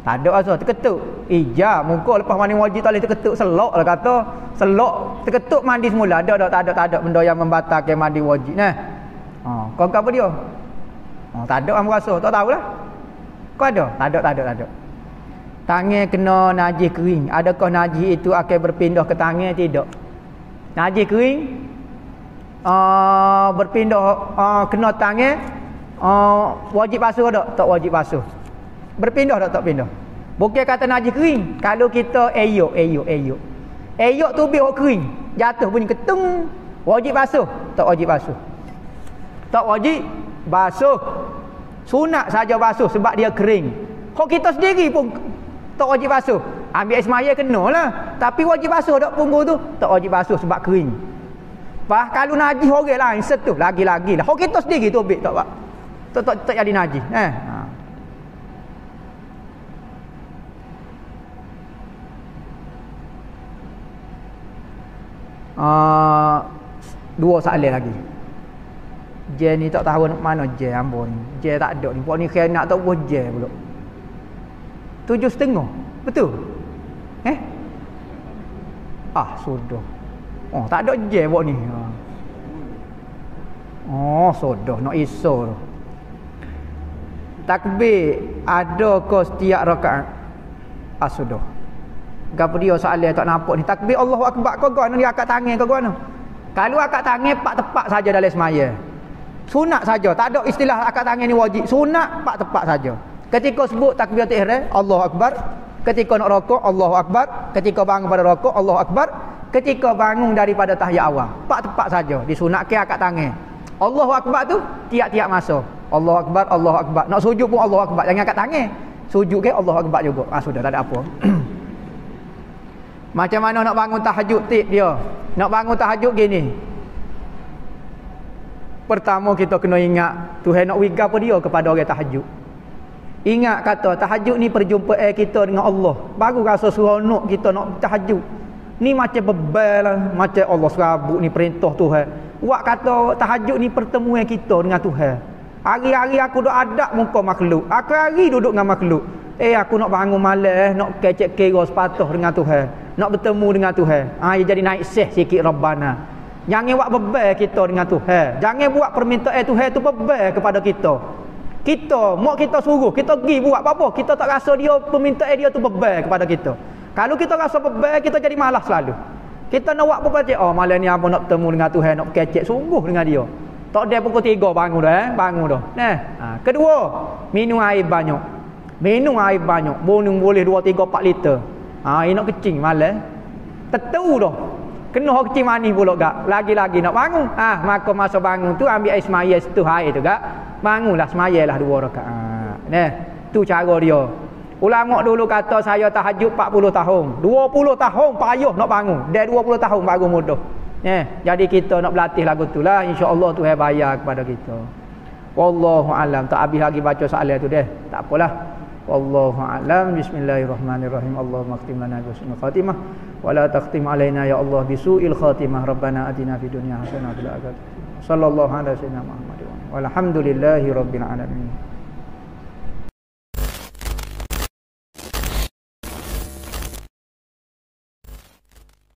Tak ada asal terketuk. Ija muka lepas mandi wajib tak boleh terketuk selok lah kata. Selok terketuk mandi semula. Tak ada benda yang membatalkan mandi wajib nah. Kau apa dia? Tak ada am rasa, tak tahulah. Kau ada? Tak ada. Tangan kena najis kering. Adakah najis itu akan berpindah ke tangan? Tidak. Najis kering berpindah kena tangan wajib basuh tak wajib basuh. Berpindah tak pindah. Bukan kata najis kering. Kalau kita eyok tu biar kering, jatuh bunyi ketung, wajib basuh tak wajib basuh. Tak wajib basuh. Sunat saja basuh sebab dia kering. Kau kita sendiri pun tak wajib basuh. Ambil air semaya kenalah. Tapi wajib basuh tak punggung tu? Tak wajib basuh sebab kering. Kalau najis orang lain setuh lagi-lagi lah. Kau kita sendiri tu ambil tak jadi najis. Dua soalan lagi. Je ni tak tahu mana je ambo ni. Je tak ada ni. Pok ni khianat tak buat je pula. 7.5. Betul? Sudah. Tak ada je pok ni. Sudah nak iso tu. Takbir ada ke setiap rakaat? Sudah. Gapo dia soalan tak nampak ni. Takbir Allahu Akbar kau gana ni akak tangan kau gana. Kalau akak tangan pak tepak saja dalam semaya. Sunat saja, tak ada istilah akak tangan ni wajib. Sunat pak tepak saja. Ketika sebut takbiratul ihram, Allahu Akbar. Ketika nak rokok, Allahu Akbar. Ketika bangun pada rokok, Allahu Akbar. Ketika bangun daripada tahiyat awal, pak tepak saja. Disunatkan akak tangan. Allahu Akbar tu tiap-tiap masa. Allahu Akbar, Allahu Akbar. Nak sujud pun Allahu Akbar, jangan akak tangan. Sujud ke Allahu Akbar juga. Sudah tak ada apa. Macam mana nak bangun tahajud tip dia? Nak bangun tahajud gini. Pertama kita kena ingat Tuhan nak wiga apa dia kepada orang tahajud. Ingat kata tahajud ni perjumpaan kita dengan Allah. Baru rasa seronok kita nak tahajud. Ni macam bebal lah. Macam Allah serabut ni perintah Tuhan. Buat kata tahajud ni pertemuan kita dengan Tuhan. Hari-hari aku duk adab muka makhluk. Aku hari duduk dengan makhluk. Aku nak bangun malam, nak kecek kira sepatah dengan Tuhan. Nak bertemu dengan Tuhan. Jadi naik seh sikit Rabbana. Jangan buat beban kita dengan Tuhan. Jangan buat permintaan Tuhan tu beban kepada kita. Mak kita suruh, kita pergi buat apa-apa. Kita tak rasa dia permintaan dia tu beban kepada kita. Kalau kita rasa beban, kita jadi malas selalu. Kita nak buat apa-apa je. Malam ni apa nak bertemu dengan Tuhan, nak kecek sungguh dengan dia. Tak ada pukul 3 bangun dah, bangun dah. Kedua, minum air banyak. Minum air banyak. Boleh 2, 3, 4 liter. Ini nak kecing malam. Tentu dah. Kena kecing manis pula gak. Lagi-lagi nak bangun. Maka masa bangun tu ambil air semaya setuh air tu gak. Bangunlah semayalah 2 rakaat. Tu cara dia. Ulama dulu kata saya tahajud 40 tahun. 20 tahun payah nak bangun. Dah 20 tahun baru mudah. Jadi kita nak berlatih lagu tu lah. InsyaAllah Tuhan bayar kepada kita. Wallahu alam. Tak habis lagi baca soalan tu deh. Tak apalah. Wallahu a'lam. Bismillahirrahmanirrahim. Allahumma khtim lana bi husnil khatimah wa la takhtim alaina ya Allah bi su'il khatimah. Rabbana atina fid dunya hasanah wa fil akhirati. Sallallahu alaihi wasallam. Walhamdulillahi rabbil alamin.